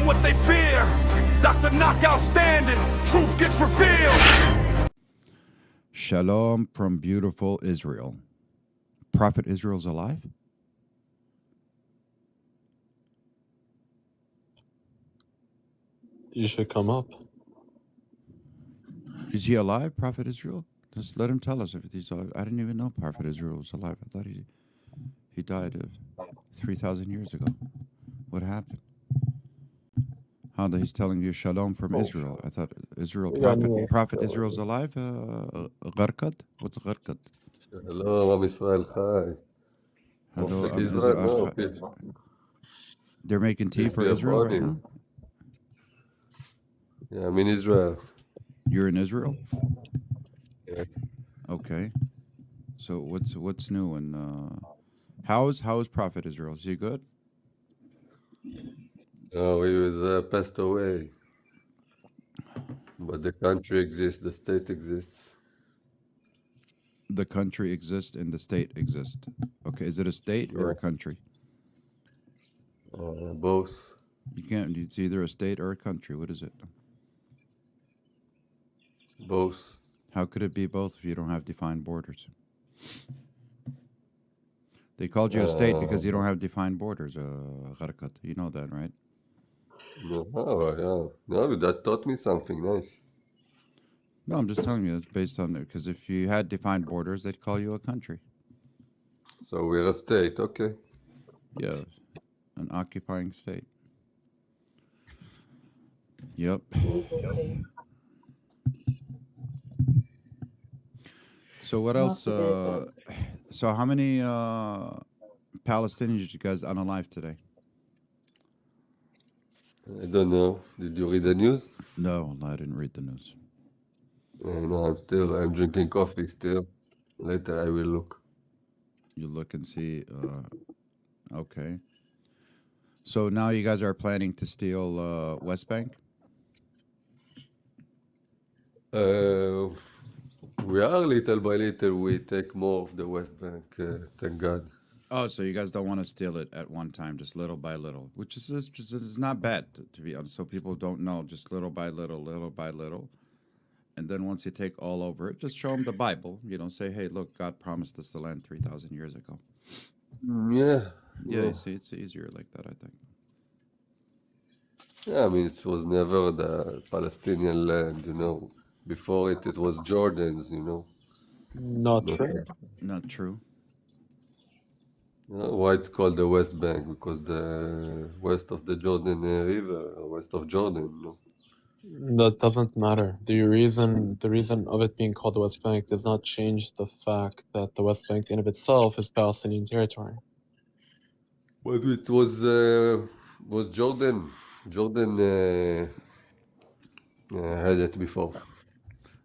them what they fear. Dr. Knockout standing, truth gets revealed. Shalom from beautiful Israel. Prophet Israel's alive? You should come up. Is he alive, Prophet Israel? Just let him tell us if he's alive. I didn't even know Prophet Israel was alive. I thought he died 3,000 years ago. What happened? How that he's telling you shalom from Israel. I thought Israel, Prophet Israel's alive? Gharkad? What's Gharkad? Hello, Am Israel, hi. Hello, Prophet Am Israel, Israel. no, people. They're making tea Peace for be Israel upon right now? him. Yeah, I'm in Israel. You're in Israel? Yeah. Okay. So what's new and how is Prophet Israel? Is he good? No, he was passed away. But the country exists, the state exists. The country exists and the state exists. Okay, is it a state or a country? Both. You can't. It's either a state or a country. What is it? Both. How could it be both if you don't have defined borders? They called you a state because you don't have defined borders, Gharkat. You know that, right? No, that taught me something nice. No, I'm just telling you it's based on it. Because if you had defined borders, they'd call you a country. So we're a state, okay. Yeah, an occupying state. Yep. So what else? So how many Palestinians you guys unalive today? I don't know. Did you read the news? No, I didn't read the news. No, I'm drinking coffee still. Later I will look. You look and see. Okay. So now you guys are planning to steal West Bank? We are little by little. We take more of the West Bank. Thank God. Oh, so you guys don't want to steal it at one time, just little by little, which is not bad, to be honest. So people don't know, just little by little. And then once you take all over it, just show them the Bible. You know, say, hey, look, God promised us the land 3,000 years ago. Yeah. Yeah, you see, it's easier like that, I think. Yeah, I mean, it was never the Palestinian land, you know. Before it was Jordan's, you know. Not true. Not true. You know, why it's called the West Bank? Because the west of the Jordan River, or west of Jordan, you know. That doesn't matter. The reason of it being called the West Bank does not change the fact that the West Bank in of itself is Palestinian territory. But it was Jordan. Jordan had it before.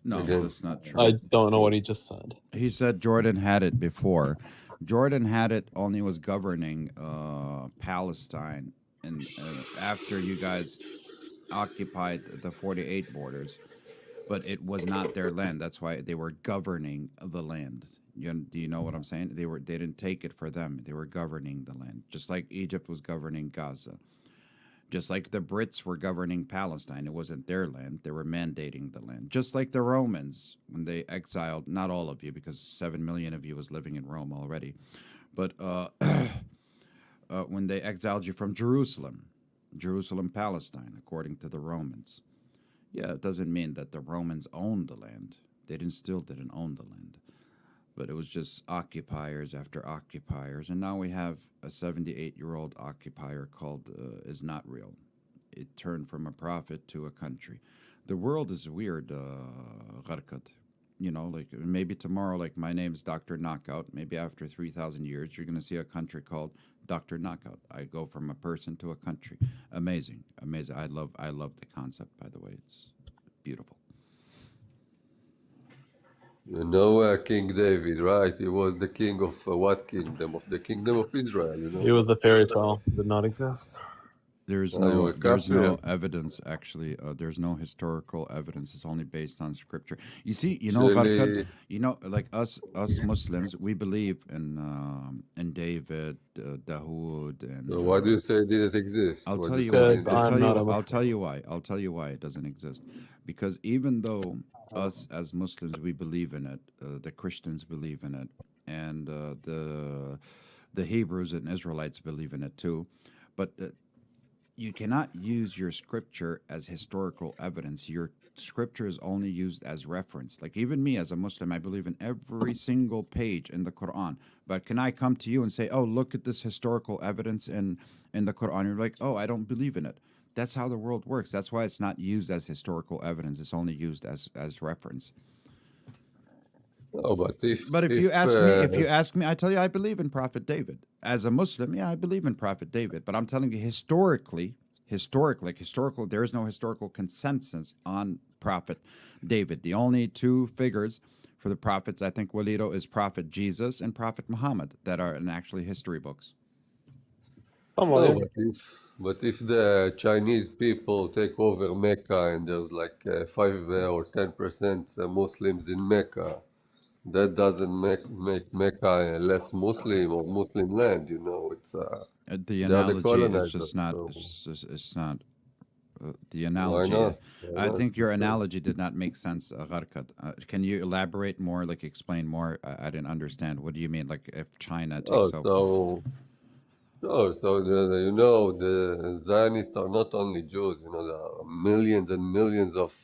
No, Again. that's not true. I don't know what he just said. He said Jordan had it before. Jordan had it, only was governing Palestine, and after you guys occupied the 48 borders, but it was not their land. That's why they were governing the land. Do you know what I'm saying? They didn't take it for them. They were governing the land, just like Egypt was governing Gaza. Just like the Brits were governing Palestine, it wasn't their land. They were mandating the land. Just like the Romans, when they exiled, not all of you, because 7 million of you was living in Rome already, but when they exiled you from Jerusalem, Palestine, according to the Romans. Yeah, it doesn't mean that the Romans owned the land. They still didn't own the land. But it was just occupiers after occupiers. And now we have a 78-year-old occupier called is not real. It turned from a prophet to a country. The world is weird, Gharkat. You know, like maybe tomorrow, like my name is Dr. Knockout. Maybe after 3,000 years, you're going to see a country called Dr. Knockout. I go from a person to a country. Amazing. I love the concept, by the way. It's beautiful. You know King David, right? He was the king of what kingdom? Of the kingdom of Israel, you know? It was a fairy tale. Did not exist. There's Are you no a there's no kafir? evidence actually. There's no historical evidence. It's only based on scripture. You see, Gharkad, Actually, like us Muslims, we believe in David, Dawood, so and why do you say it didn't exist? I'll Why tell do you you say it why. Because didn't I'll I'm tell exist? not you. a I'll Muslim. tell you why. I'll tell you why it doesn't exist. Because even though us as Muslims we believe in it, the Christians believe in it, and the Hebrews and Israelites believe in it too, but you cannot use your scripture as historical evidence. Your scripture is only used as reference. Like even me as a Muslim, I believe in every single page in the Quran. But can I come to you and say, "Oh, look at this historical evidence in the Quran"? You're like, "Oh, I don't believe in it." That's how the world works. That's why it's not used as historical evidence. It's only used as reference. No, but But if you ask me, I tell you, I believe in Prophet David. As a Muslim, yeah, I believe in Prophet David. But I'm telling you, historical, there is no historical consensus on Prophet David. The only two figures for the prophets, I think, Walito, is Prophet Jesus and Prophet Muhammad that are in actually history books. I'm no, Walid. but if the Chinese people take over Mecca and there's like 5 or 10% Muslims in Mecca, that doesn't make Mecca less Muslim or Muslim land. You know, it's The they are the analogy is colonizers. just not. So It's not. The why analogy. not? Why I not? think your It's, analogy did not make sense, Gharkat. Can you elaborate more, like explain more? I didn't understand. What do you mean? Like if China oh, takes over? the Zionists are not only Jews. You know, there are millions and millions of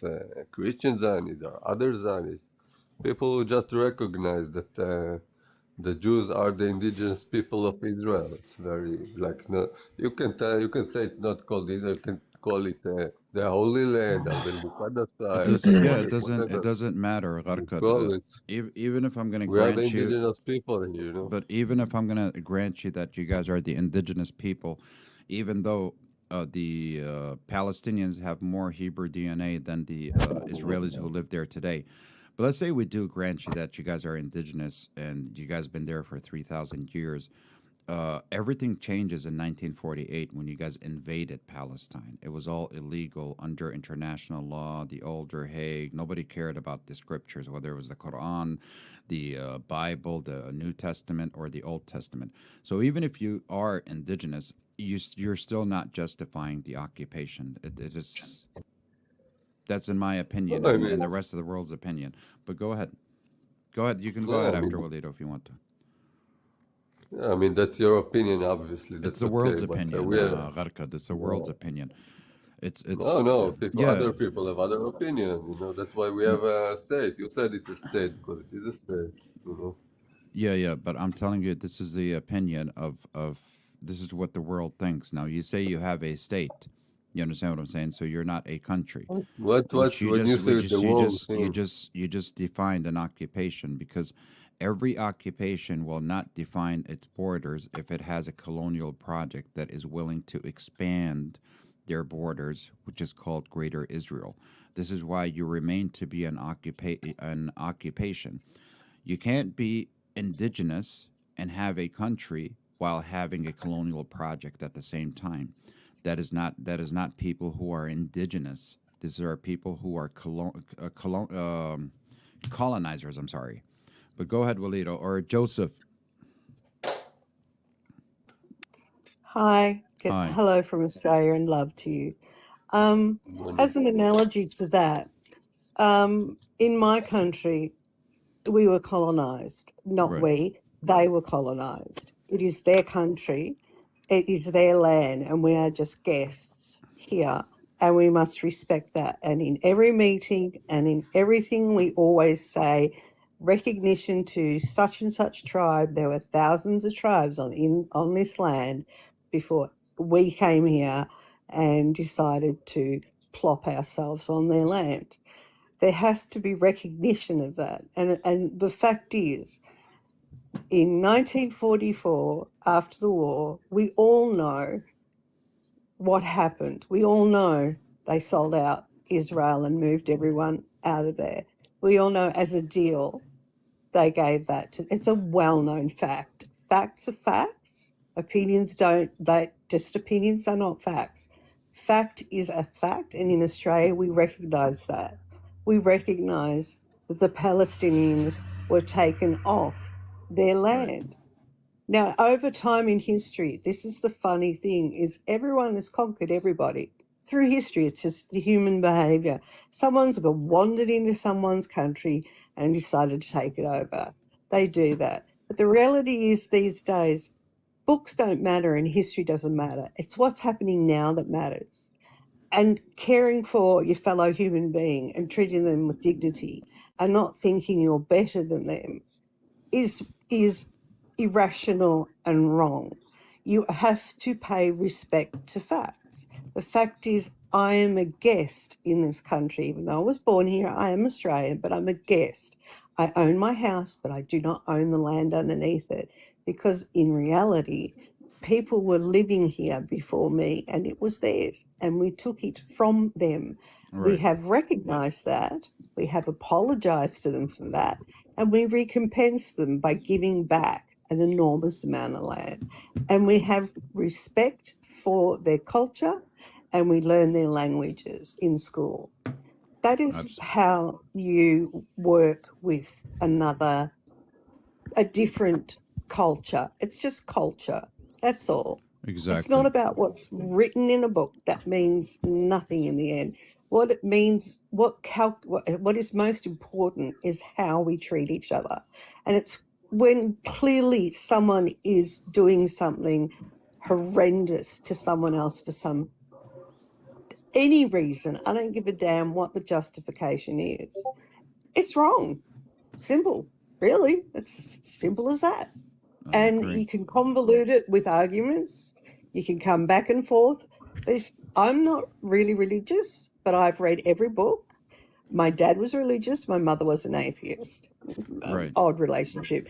Christian Zionists. There are other Zionists. People who just recognize that the Jews are the indigenous people of Israel. It's very like no, you can say it's not called Israel. You can call it the Holy Land, Al Muqaddasa. You can call it It whatever doesn't matter, you Gharkat. call it. Even if I'm going to We are the grant you, indigenous people here. You know. but even if I'm going to grant you that you guys are the indigenous people, even though the Palestinians have more Hebrew DNA than the Israelis who live there today. But let's say we do grant you that you guys are indigenous and you guys been there for 3,000 years. Everything changes in 1948 when you guys invaded Palestine. It was all illegal under international law, the older Hague. Nobody cared about the scriptures, whether it was the Quran, the Bible, the New Testament, or the Old Testament. So even if you are indigenous, you're still not justifying the occupation. It is that's in my opinion I and the mean, rest of the world's opinion. But go ahead. Go ahead. You can go yeah, ahead after Walito if you want to. I mean that's your opinion. Obviously, It's that's the okay. world's But opinion, we are. Gharkad. It's the world's No, opinion. no. Yeah, Other people have other opinions. You know, that's why we have a state. You said it's a state because it is a state. You know. yeah. But I'm telling you, this is the opinion of this is what the world thinks. Now you say you have a state. You understand what I'm saying? So you're not a country, which you When you just say which the just you world just you thing, just you just defined an occupation because every occupation will not define its borders if it has a colonial project that is willing to expand their borders, which is called Greater Israel. This is why you remain to be an occupation. You can't be indigenous and have a country while having a colonial project at the same time. That is not people who are indigenous. These are people who are colonizers. I'm sorry, but go ahead, Walito or Joseph. Hi, Hi. hello from Australia and love to you. As an analogy to that, in my country, we were colonized, not Right. we, they were colonized. It is their country, it is their land, and we are just guests here, and we must respect that. And in every meeting and in everything, we always say, recognition to such and such tribe. There were thousands of tribes on this land before we came here and decided to plop ourselves on their land. There has to be recognition of that. And the fact is, in 1944, after the war, we all know what happened. We all know they sold out Israel and moved everyone out of there. We all know as a deal, they gave that to, it's a well-known fact. Facts are facts. Opinions opinions are not facts. Fact is a fact, and in Australia we recognise that. We recognise that the Palestinians were taken off their land. Now, over time in history, this is the funny thing, is everyone has conquered everybody. Through history, it's just the human behaviour. Someone's wandered into someone's country and decided to take it over. They do that. But the reality is these days, books don't matter and history doesn't matter. It's what's happening now that matters. And caring for your fellow human being and treating them with dignity and not thinking you're better than them is irrational and wrong. You have to pay respect to facts. The fact is, I am a guest in this country. Even though I was born here, I am Australian, but I'm a guest. I own my house, but I do not own the land underneath it, because in reality, people were living here before me and it was theirs, and we took it from them. We Right. have recognised that, we have apologised to them for that, and we recompense them by giving back an enormous amount of land. And we have respect for their culture, and we learn their languages in school. That is Absolutely. how you work with a different culture. It's just culture. That's all. It's Exactly. not about what's written in a book. That means nothing in the end. What it means, what is most important is how we treat each other. And it's when clearly someone is doing something horrendous to someone else for any reason. I don't give a damn what the justification is. It's wrong. Simple. Really. It's simple as that. I And agree. you can convolute it with arguments. You can come back and forth. But if I'm not really religious, but I've read every book. My dad was religious. My mother was an atheist. Right. Odd relationship.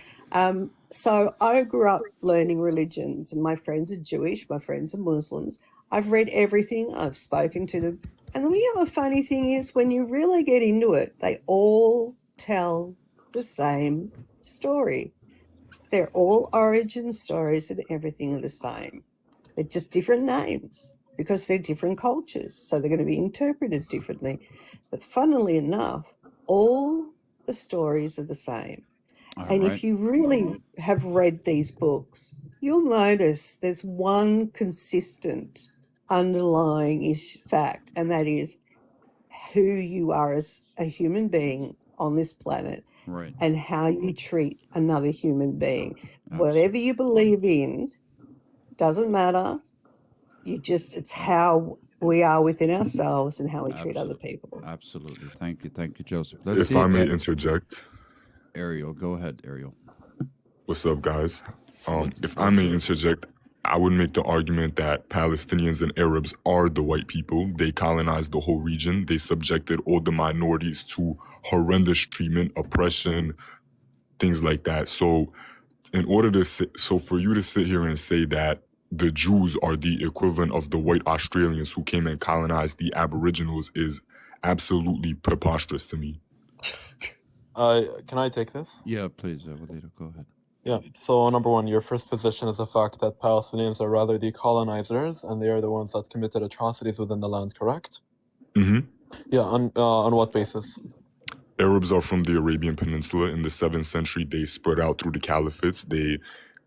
So I grew up learning religions, and my friends are Jewish. My friends are Muslims. I've read everything. I've spoken to them. And you know the funny thing is, when you really get into it, they all tell the same story. They're all origin stories, and everything are the same. They're just different names because they're different cultures, so they're going to be interpreted differently. But funnily enough, all the stories are the same. All And right. if you really have read these books, you'll notice there's one consistent underlying fact, and that is who you are as a human being on this planet Right. and how you treat another human being. Absolutely. Whatever you believe in doesn't matter. It's how we are within ourselves and how we treat other Absolutely. people. Absolutely. Thank you, Joseph. Let's If see I may interject, Ariel. Go ahead, Ariel. what's up, guys? What's- If I may interject, I would make the argument that Palestinians and Arabs are the white people. They colonized the whole region. They subjected all the minorities to horrendous treatment, oppression, things like that. So for you to sit here and say that the Jews are the equivalent of the white Australians who came and colonized the Aboriginals is absolutely preposterous to me. Can I take this? Yeah, please, Walida, go ahead. Yeah. So number one, your first position is the fact that Palestinians are rather the colonizers, and they are the ones that committed atrocities within the land. Correct? Mm-hmm. Yeah. On what basis? Arabs are from the Arabian Peninsula. In the 7th century, they spread out through the caliphates. They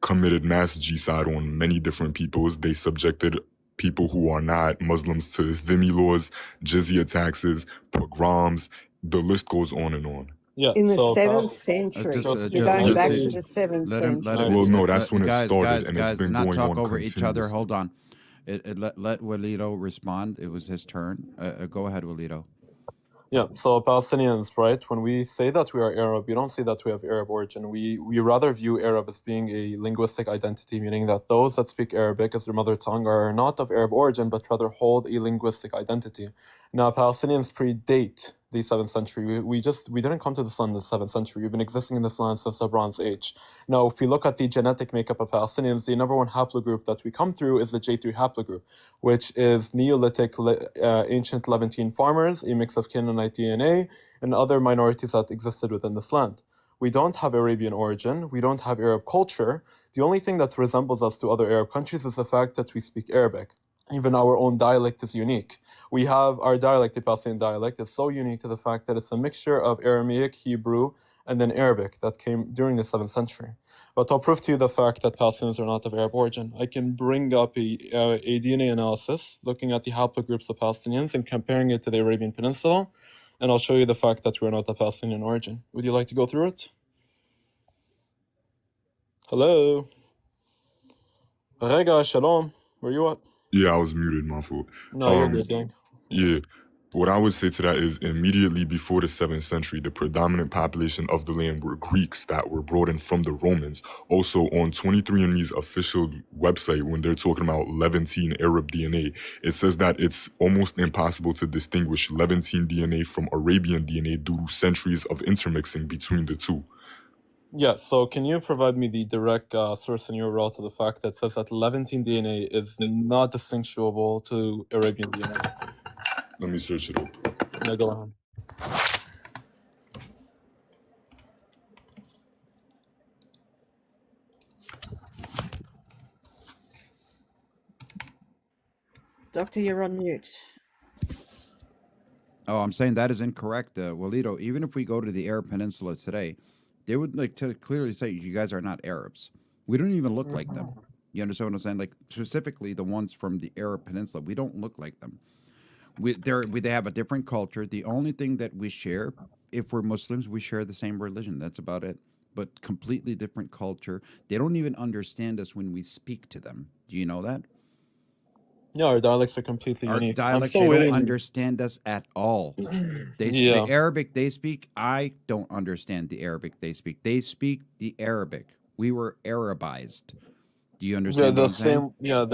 committed mass genocide on many different peoples. They subjected people who are not Muslims to dhimmi laws, jizya taxes, pogroms. The list goes on and on. Yeah. In the so 7th century. just- You're going back just- to the 7th Let him. century. Well, no, that's when it guys, started, and it's guys, been not going talk on over each other. continuously. Hold on. Let Walito respond. It was his turn. Go ahead, Walito. Yeah, so Palestinians, right? When we say that we are Arab, we don't say that we have Arab origin. We rather view Arab as being a linguistic identity, meaning that those that speak Arabic as their mother tongue are not of Arab origin, but rather hold a linguistic identity. Now, Palestinians predate the 7th century. We didn't come to this land in the 7th century. We've been existing in this land since the Bronze Age. Now, if we look at the genetic makeup of Palestinians, the number one haplogroup that we come through is the J3 haplogroup, which is Neolithic ancient Levantine farmers, a mix of Canaanite DNA, and other minorities that existed within this land. We don't have Arabian origin. We don't have Arab culture. The only thing that resembles us to other Arab countries is the fact that we speak Arabic. Even our own dialect is unique. We have our dialect, the Palestinian dialect, is so unique to the fact that it's a mixture of Aramaic, Hebrew, and then Arabic that came during the 7th century. But I'll prove to you the fact that Palestinians are not of Arab origin. I can bring up a DNA analysis looking at the haplogroups of Palestinians and comparing it to the Arabian Peninsula, and I'll show you the fact that we're not of Palestinian origin. Would you like to go through it? Hello? Rega, shalom. Where you at? Yeah, I was muted, my fault. No, you're good, gang. Yeah. What I would say to that is immediately before the 7th century, the predominant population of the land were Greeks that were brought in from the Romans. Also, on 23andMe's official website, when they're talking about Levantine Arab DNA, it says that it's almost impossible to distinguish Levantine DNA from Arabian DNA due to centuries of intermixing between the two. Yeah, so can you provide me the direct source in your URL to the fact that says that Levantine DNA is not distinguishable to Arabian DNA? Let me search it up. Yeah, go ahead. Doctor, you're on mute. Oh, I'm saying that is incorrect, Walito. Even if we go to the Arab Peninsula today, they would like to clearly say you guys are not Arabs. We don't even look like them. You understand what I'm saying? Like specifically the ones from the Arab Peninsula, we don't look like them. They have a different culture. The only thing that we share, if we're Muslims, we share the same religion. That's about it. But completely different culture. They don't even understand us when we speak to them. Do you know that? Yeah, our dialects are completely Our unique. dialects, I'm so they don't waiting. understand us at all. Yeah. The Arabic they speak, I don't understand the Arabic they speak. They speak the Arabic. We were Arabized. Do you understand? The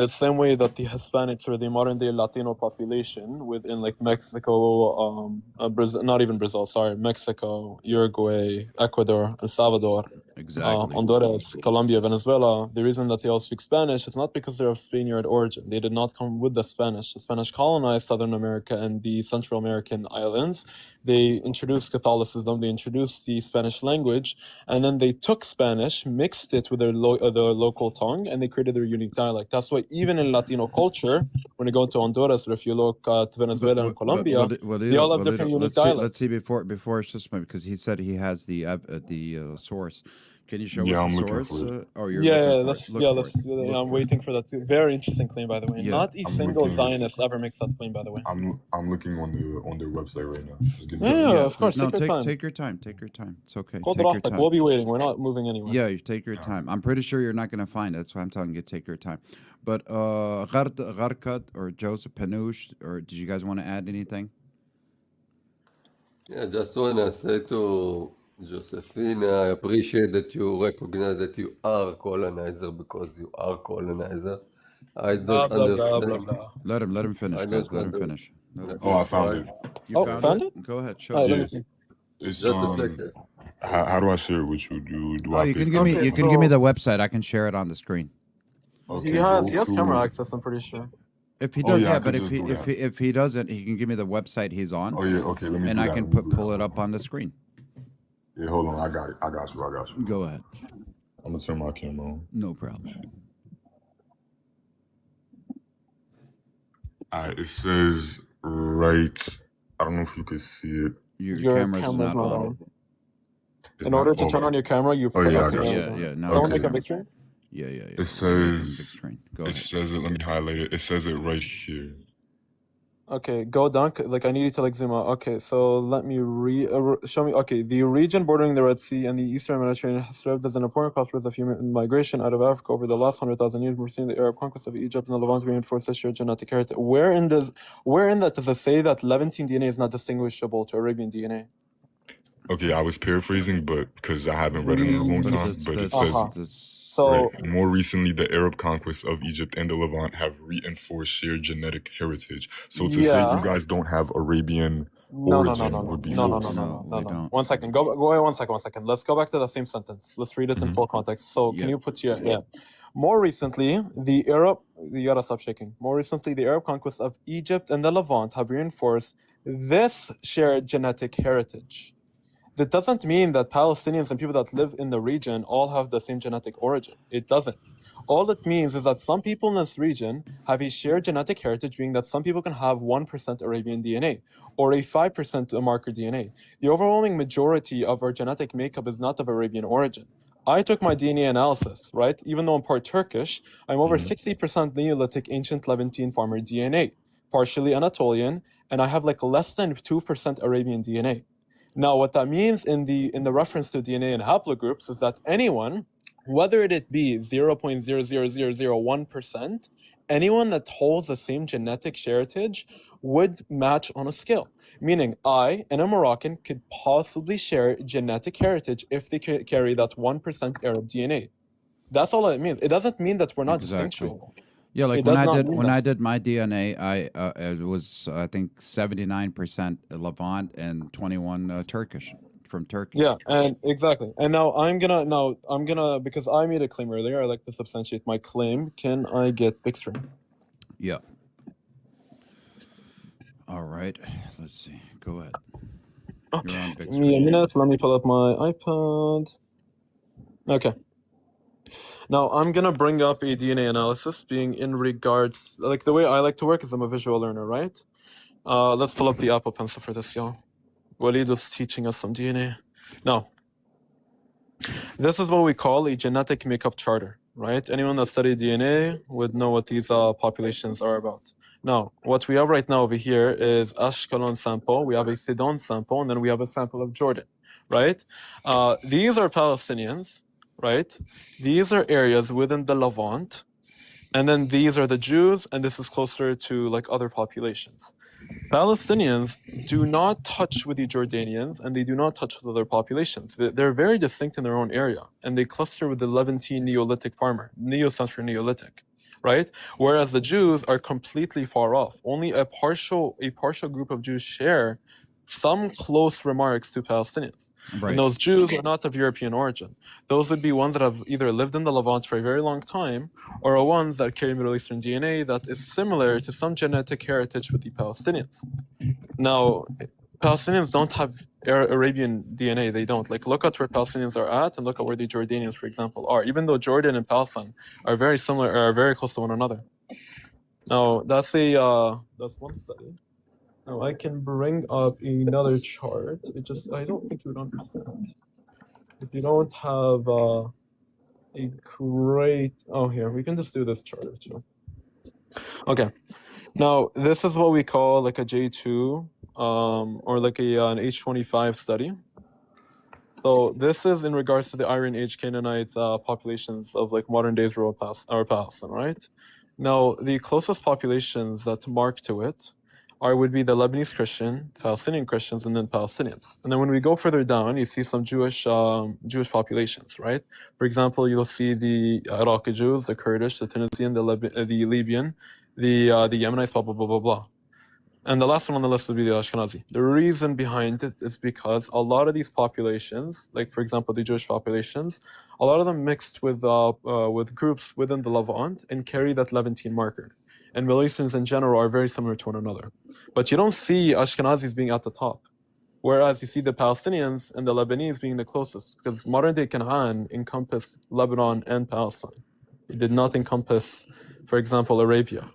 same way that the Hispanics or the modern day Latino population within like Mexico, Brazil, not even Brazil, sorry, Mexico, Uruguay, Ecuador, El Salvador, Exactly. Honduras, Colombia, Venezuela. The reason that they all speak Spanish is not because they're of Spaniard origin. They did not come with the Spanish. The Spanish colonized Southern America and the Central American islands. They introduced Catholicism. They introduced the Spanish language, and then they took Spanish, mixed it with their local tongue, and they created their unique dialect. That's why even in Latino culture, when you go to Honduras or if you look at Venezuela and Colombia, they all have different unique dialects. Let's see before it's just because he said he has the source. Can you show us the source? I'm waiting for that too. Very interesting claim, by the way. Yeah, Not a single Zionist ever makes that claim, by the way. I'm looking on their website right now. Just give me of course. No, take your time. Take your time. It's okay. Take your time. We'll be waiting. We're not moving anywhere. Yeah, you take your time. I'm pretty sure you're not going to find it. That's why I'm telling you, take your time. But Gharkat or Joseph Panush, or did you guys want to add anything? Yeah, just want to say to Josephine, I appreciate that you recognize that you are colonizer because you are colonizer. I don't understand. Let him finish, guys. Let him finish. I found it. You found it? Go ahead, show it. It's Just a second. how do I share it with you? Do I you can paste give it? me give me the website. I can share it on the screen. He has camera access, I'm pretty sure. If he does, but if if he doesn't, he can give me the website he's on. Oh yeah, okay. Let me. And I can pull it up on the screen. Yeah, hold on. I got it. I got you. Go ahead. I'm gonna turn my camera on. No problem. It says right. I don't know if you can see it. Your camera's not on. In order to turn on your camera, you put I got you. Yeah. No. Don't make a big screen. Yeah. It says. Big screen. Go It ahead. says it. Let me highlight it. It says it right here. Okay, go down. Like I need you to like zoom out. Okay, so let me show me. Okay, the region bordering the Red Sea and the Eastern Mediterranean has served as an important crossroads of human migration out of Africa over the last 100,000 years. We're seeing the Arab conquest of Egypt and the Levant reinforce this shared genetic heritage. Where in that does it say that Levantine DNA is not distinguishable to Arabian DNA? Okay, I was paraphrasing, but because I haven't read it in a long time. But it says. So more recently, the Arab conquests of Egypt and the Levant have reinforced shared genetic heritage. So to say you guys don't have Arabian origin would be false. No. One second. Go away. One second. Let's go back to the same sentence. Let's read it in full context. So can you put More recently, you gotta stop shaking. More recently, the Arab conquests of Egypt and the Levant have reinforced this shared genetic heritage. that doesn't mean that Palestinians and people that live in the region all have the same genetic origin. It doesn't. All it means is that some people in this region have a shared genetic heritage, being that some people can have 1% Arabian DNA or a 5% marker DNA. The overwhelming majority of our genetic makeup is not of Arabian origin. I took my DNA analysis, right? Even though I'm part Turkish, I'm over 60% Neolithic ancient Levantine farmer DNA, partially Anatolian, and I have like less than 2% Arabian DNA. Now, what that means in the reference to DNA and haplogroups is that anyone, whether it be 0.00001%, anyone that holds the same genetic heritage would match on a scale. Meaning I and a Moroccan could possibly share genetic heritage if they carry that 1% Arab DNA. That's all it means. It doesn't mean that we're not distinguishable. Yeah, like It when does I not did mean when that. I did my DNA, it was I think 79% Levant and 21 Turkish from Turkey. Yeah, and exactly. And now I'm gonna because I made a claim earlier. I like to substantiate my claim. Can I get big screen? Yeah. All right. Let's see. Go ahead. Okay. You're on big Give me a screen. minute. Let me pull up my iPad. Okay. Now I'm gonna bring up a DNA analysis, being in regards like the way I like to work is I'm a visual learner, right? Let's pull up the Apple Pencil for this, y'all. Walid was teaching us some DNA. Now, this is what we call a genetic makeup charter, right? Anyone that studied DNA would know what these populations are about. Now, what we have right now over here is Ashkelon sample, we have a Sidon sample, and then we have a sample of Jordan, right? These are Palestinians, right? These are areas within the Levant, and then these are the Jews, and this is closer to like other populations. Palestinians do not touch with the Jordanians, and they do not touch with other populations. They're very distinct in their own area, and they cluster with the Levantine Neolithic farmer, Neo-Central Neolithic, right? Whereas the Jews are completely far off. Only a partial group of Jews share some close remarks to Palestinians. Right. And those Jews are not of European origin. Those would be ones that have either lived in the Levant for a very long time, or ones that carry Middle Eastern DNA that is similar to some genetic heritage with the Palestinians. Now, Palestinians don't have Arabian DNA. They don't. Like, look at where Palestinians are at, and look at where the Jordanians, for example, are. Even though Jordan and Palestine are very similar, are very close to one another. Now, that's one study. Now, I can bring up another chart. I don't think you would understand. If you don't have here, we can just do this chart too. Okay. Now, this is what we call like a J2 or like an H25 study. So this is in regards to the Iron Age Canaanite populations of like modern day Israel or Palestine, right? Now, the closest populations that mark to it would be the Lebanese Christian, Palestinian Christians, and then Palestinians. And then when we go further down, you see some Jewish populations, right? For example, you'll see the Iraqi Jews, the Kurdish, the Tunisian, the Libyan, the Yemenites, blah, blah, blah, blah, blah. And the last one on the list would be the Ashkenazi. The reason behind it is because a lot of these populations, like for example the Jewish populations, a lot of them mixed with groups within the Levant and carry that Levantine marker. And Middle Easterns in general are very similar to one another. But you don't see Ashkenazis being at the top. Whereas you see the Palestinians and the Lebanese being the closest, because modern day Canaan encompassed Lebanon and Palestine. It did not encompass, for example, Arabia.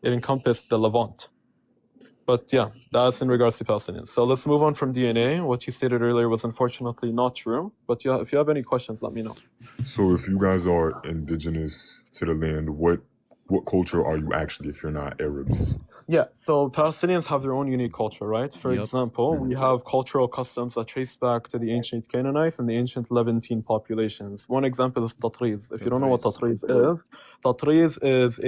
It encompassed the Levant. But yeah, that's in regards to Palestinians. So let's move on from DNA. What you stated earlier was unfortunately not true. But if you have any questions, let me know. So if you guys are indigenous to the land, what culture are you actually if you're not Arabs? Yeah, so Palestinians have their own unique culture, right? For example, we have cultural customs that trace back to the ancient Canaanites and the ancient Levantine populations. One example is tatriz. If you don't know what tatriz is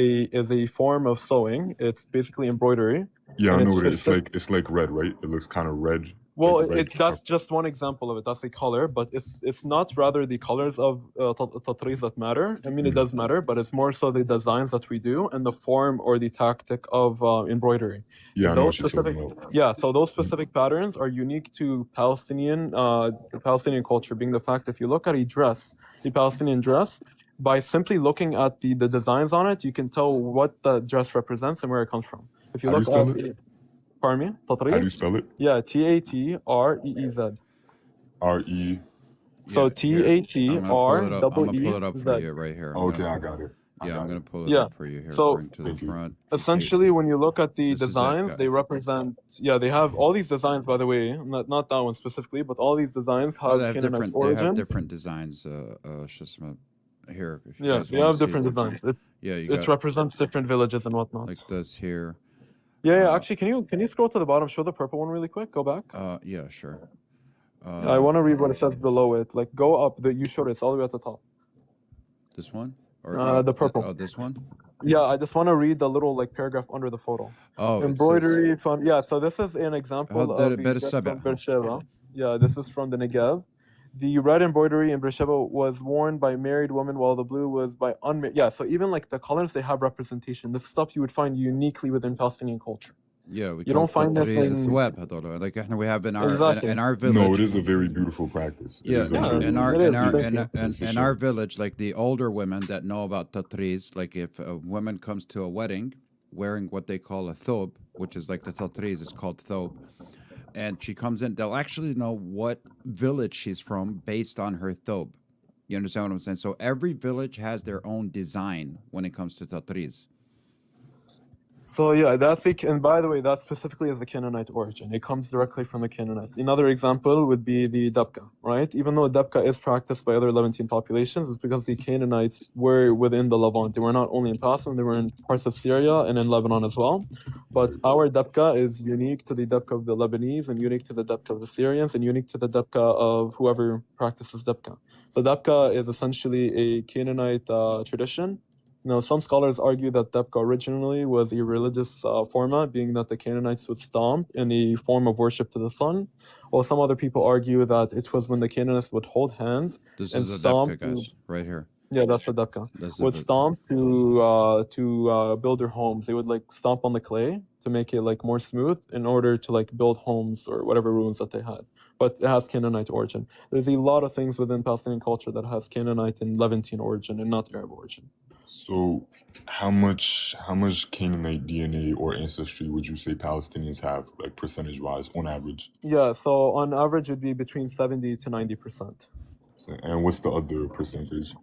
a form of sewing. It's basically embroidery. Yeah, I know it is. It's like red, right? It looks kind of red. Well, that's just one example of it. That's a color, but it's not rather the colors of tatriz that matter. I mean, it does matter, but it's more so the designs that we do and the form or the tactic of embroidery. Yeah, I know what you're talking about. Yeah, so those specific patterns are unique to Palestinian culture, being the fact if you look at a Palestinian dress, by simply looking at the designs on it, you can tell what the dress represents and where it comes from. If you look at pardon me? Tatriz? How do you spell it? Yeah, Tatreez. R-E. So T-A-T-R-E-E-Z. I'm gonna pull it up for you right here. Okay, I got it. I'm gonna pull it Yeah. up for you here. So, Bring to the Thank you. front. Essentially, when you look at the This is it, designs, guys. they represent, they have all these designs, by the way, not that one specifically, but all these designs have They have Canaanite different. They origin. have different designs. Here. If you Yeah, guys they wanna have see different them. designs. Yeah, you It got represents different villages and whatnot. like this here. Yeah, actually, can you scroll to the bottom? Show the purple one really quick. Go back. Yeah, sure. I want to read what it says below it. Like, go up. You showed it. It's all the way at the top. This one or the purple. Oh, this one. Yeah, I just want to read the little like paragraph under the photo. Oh, it says- Embroidery from So this is an example Oh, of better just sub from it. Beersheba. Yeah, this is from the Negev. The red embroidery in Beersheba was worn by married women, while the blue was by unmarried. Yeah, so even like the colors, they have representation. This stuff you would find uniquely within Palestinian culture. Yeah, we You don't find this in- الثواب هذول. Like we have in our Exactly. in our village. No, it is a very beautiful practice. It Yeah, is a very in our it in is. our Thank in, you. in, For in sure. our village, like the older women that know about tatriz, like if a woman comes to a wedding wearing what they call a thobe, which is like the tatriz is called thobe, and she comes in, they'll actually know what village she's from based on her thobe. You understand what I'm saying? So every village has their own design when it comes to tatriz. So yeah, and by the way, that specifically is the Canaanite origin. It comes directly from the Canaanites. Another example would be the dabka, right? Even though dabka is practiced by other Levantine populations, it's because the Canaanites were within the Levant. They were not only in Palestine, they were in parts of Syria and in Lebanon as well. But our dabka is unique to the dabka of the Lebanese and unique to the dabka of the Syrians and unique to the dabka of whoever practices dabka. So dabka is essentially a Canaanite tradition. Now, some scholars argue that dabka originally was a religious format, being that the Canaanites would stomp in a form of worship to the sun, while some other people argue that it was when the Canaanites would hold hands This and is a stomp. dabka, guys, right here. Yeah, that's the dabka. That's Would stomp to build their homes. They would like stomp on the clay to make it like more smooth in order to like build homes or whatever ruins that they had. But it has Canaanite origin. There's a lot of things within Palestinian culture that has Canaanite and Levantine origin and not Arab origin. So, how much Canaanite DNA or ancestry would you say Palestinians have, like percentage-wise, on average? Yeah, so on average, it'd be between 70 to 90%. And what's the other percentage?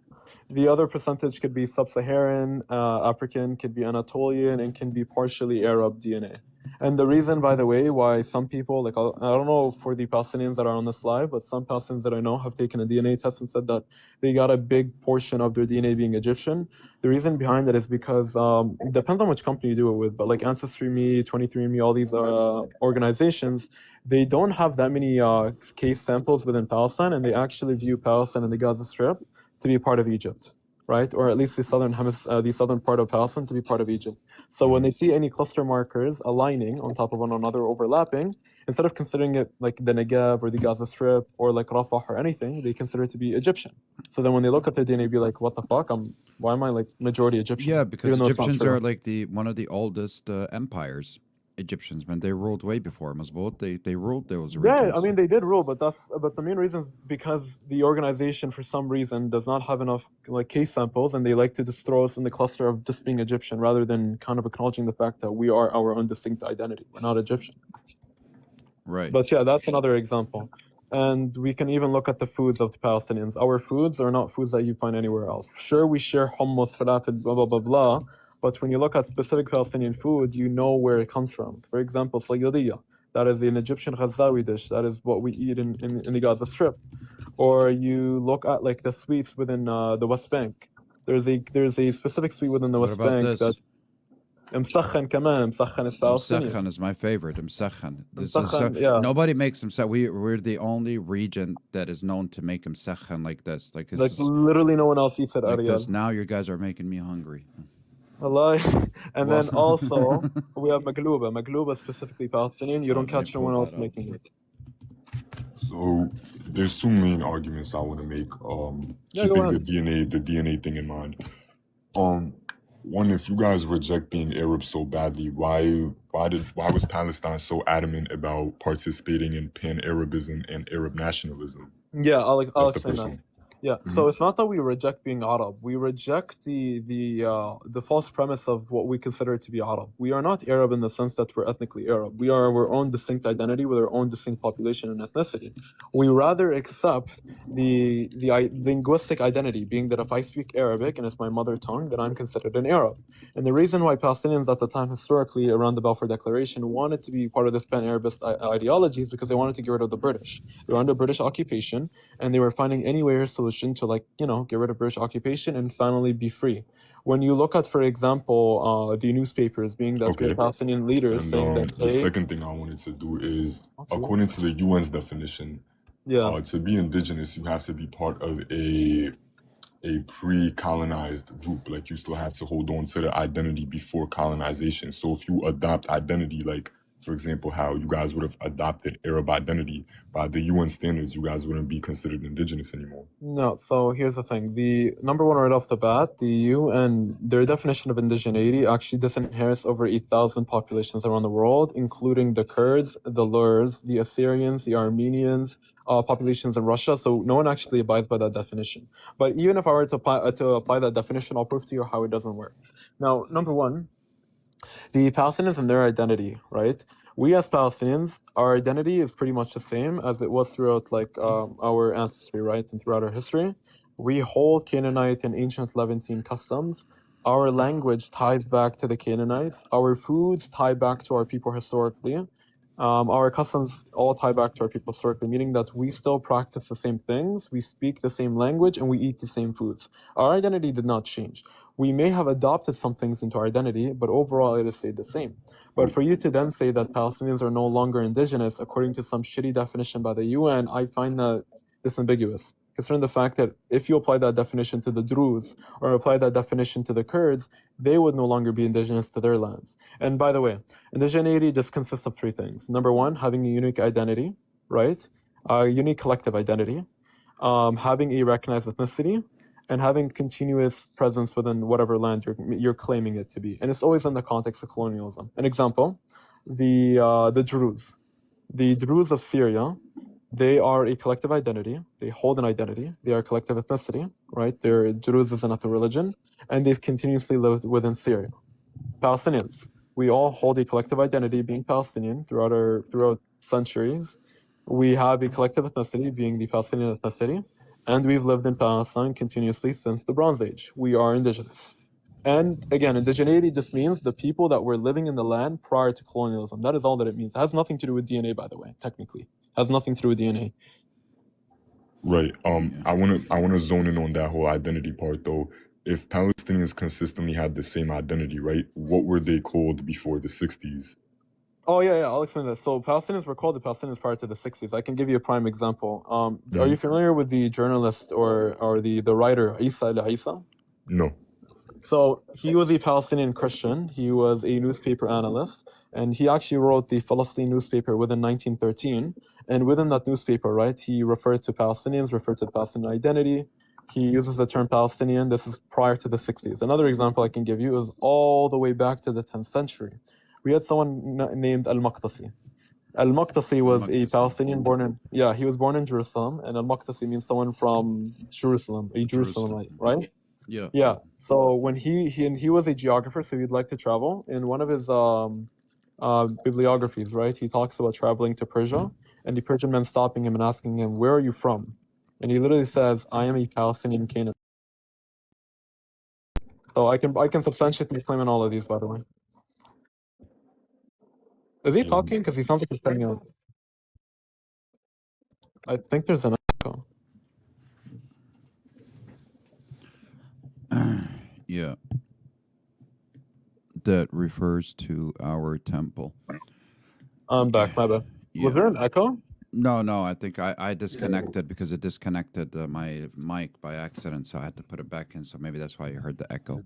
The other percentage could be sub-Saharan, African, could be Anatolian, and can be partially Arab DNA. And the reason, by the way, why some people, like, I don't know for the Palestinians that are on this live, but some Palestinians that I know have taken a DNA test and said that they got a big portion of their DNA being Egyptian. The reason behind it is because it depends on which company you do it with, but like Ancestry.me, 23andMe, all these organizations, they don't have that many case samples within Palestine, and they actually view Palestine and the Gaza Strip to be part of Egypt, right? Or at least the southern part of Palestine to be part of Egypt. So when they see any cluster markers aligning on top of one another, overlapping, instead of considering it like the Negev or the Gaza Strip or like Rafah or anything, they consider it to be Egyptian. So then when they look at their DNA, be like, what the fuck? Why am I like majority Egyptian? Yeah, because Even though it's not Egyptians true. are like one of the oldest empires. Egyptians, man, they ruled way before Mazbut. They ruled those regions. Yeah, I mean they did rule, but the main reason is because the organization for some reason does not have enough like case samples, and they like to just throw us in the cluster of just being Egyptian rather than kind of acknowledging the fact that we are our own distinct identity. We're not Egyptian. Right. But yeah, that's another example. And we can even look at the foods of the Palestinians. Our foods are not foods that you find anywhere else. Sure, we share hummus, falafel, blah, blah, blah, blah. But when you look at specific Palestinian food, you know where it comes from. For example, sayadiyya. That is an Egyptian Ghazawi dish. That is what we eat in the Gaza Strip. Or you look at like the sweets within the West Bank. There's a specific sweet within the What West about Bank this? that Msakhan kaman. Msakhan is Palestinian. Msakhan is my favorite. Msakhan. Msakhan, yeah. Nobody makes msakhan. We're the only region that is known to make msakhan like this. Like Literally no one else eats it, like Ariel. this. Now you guys are making me hungry. Allah. And Well- then also we have magluba. Magluba is specifically Palestinian. You don't let me catch no pull one that else up. making it. So there's two main arguments I want to make. Yeah, go Keeping ahead. the DNA thing in mind. One, if you guys reject being Arab so badly, why was Palestine so adamant about participating in Pan-Arabism and Arab nationalism? Yeah, I'll That's the explain first that. one. Yeah, so it's not that we reject being Arab. We reject the false premise of what we consider to be Arab. We are not Arab in the sense that we're ethnically Arab. We are our own distinct identity with our own distinct population and ethnicity. We rather accept the linguistic identity, being that if I speak Arabic and it's my mother tongue, then I'm considered an Arab. And the reason why Palestinians at the time, historically, around the Balfour Declaration, wanted to be part of this pan-Arabist ideology is because they wanted to get rid of the British. They were under British occupation, and they were finding any way or solution to, like, get rid of British occupation and finally be free. When you look at, for example, the newspapers, being that we have Palestinian leaders And saying that, the hey, second thing I wanted to do is, according to the UN's definition, to be indigenous, you have to be part of a pre-colonized group. Like, you still have to hold on to the identity before colonization. So if you adopt identity, like, for example, how you guys would have adopted Arab identity, by the UN standards, you guys wouldn't be considered indigenous anymore. No, so here's the thing. The number one right off the bat, the UN, their definition of indigeneity actually disinherits over 8,000 populations around the world, including the Kurds, the Lurs, the Assyrians, the Armenians, populations in Russia. So no one actually abides by that definition. But even if I were to apply that definition, I'll prove to you how it doesn't work. Now, number one, the Palestinians and their identity, right? We as Palestinians, our identity is pretty much the same as it was throughout our ancestry, right? And throughout our history. We hold Canaanite and ancient Levantine customs. Our language ties back to the Canaanites. Our foods tie back to our people historically. Our customs all tie back to our people historically, meaning that we still practice the same things, we speak the same language, and we eat the same foods. Our identity did not change. We may have adopted some things into our identity, but overall it has stayed the same. But for you to then say that Palestinians are no longer indigenous, according to some shitty definition by the UN, I find that disambiguous. Considering the fact that if you apply that definition to the Druze or apply that definition to the Kurds, they would no longer be indigenous to their lands. And by the way, indigeneity just consists of three things. Number one, having a unique identity, right? A unique collective identity, having a recognized ethnicity, and having continuous presence within whatever land you're claiming it to be. And it's always in the context of colonialism. An example, the Druze. The Druze of Syria, they are a collective identity. They hold an identity. They are a collective ethnicity, right? Their Druze is not a religion, and they've continuously lived within Syria. Palestinians, we all hold a collective identity, being Palestinian throughout centuries. We have a collective ethnicity, being the Palestinian ethnicity, and we've lived in Palestine continuously since the Bronze Age. We are indigenous. And again, indigeneity just means the people that were living in the land prior to colonialism. That is all that it means. It has nothing to do with DNA, by the way, technically. It has nothing to do with DNA. Right. I wanna zone in on that whole identity part though. If Palestinians consistently had the same identity, right? What were they called before the 60s? Oh yeah, I'll explain this. So Palestinians were called the Palestinians prior to the 60s. I can give you a prime example. Are you familiar with the journalist or the writer Isa al-Isa? No. So he was a Palestinian Christian. He was a newspaper analyst, and he actually wrote the Palestine newspaper within 1913. And within that newspaper, right, he referred to Palestinians, referred to the Palestinian identity. He uses the term Palestinian. This is prior to the 60s. Another example I can give you is all the way back to the 10th century. We had someone named Al-Maqtasi. Al-Maqtasi was a Palestinian he was born in Jerusalem, and Al-Maqtasi means someone from Jerusalem, a Jerusalemite, right? Yeah. So when he was a geographer, so he'd like to travel. In one of his bibliographies, right, he talks about traveling to Persia, and the Persian man stopping him and asking him, "Where are you from?" And he literally says, "I am a Palestinian Canaanite." So I can substantiate my claim on all of these, by the way. Is he talking? Because he sounds like he's cutting out. I think there's an echo. Yeah. That refers to our temple. I'm back, my bad. Yeah. Was there an echo? No, I think I disconnected because it disconnected my mic by accident, so I had to put it back in. So maybe that's why you heard the echo.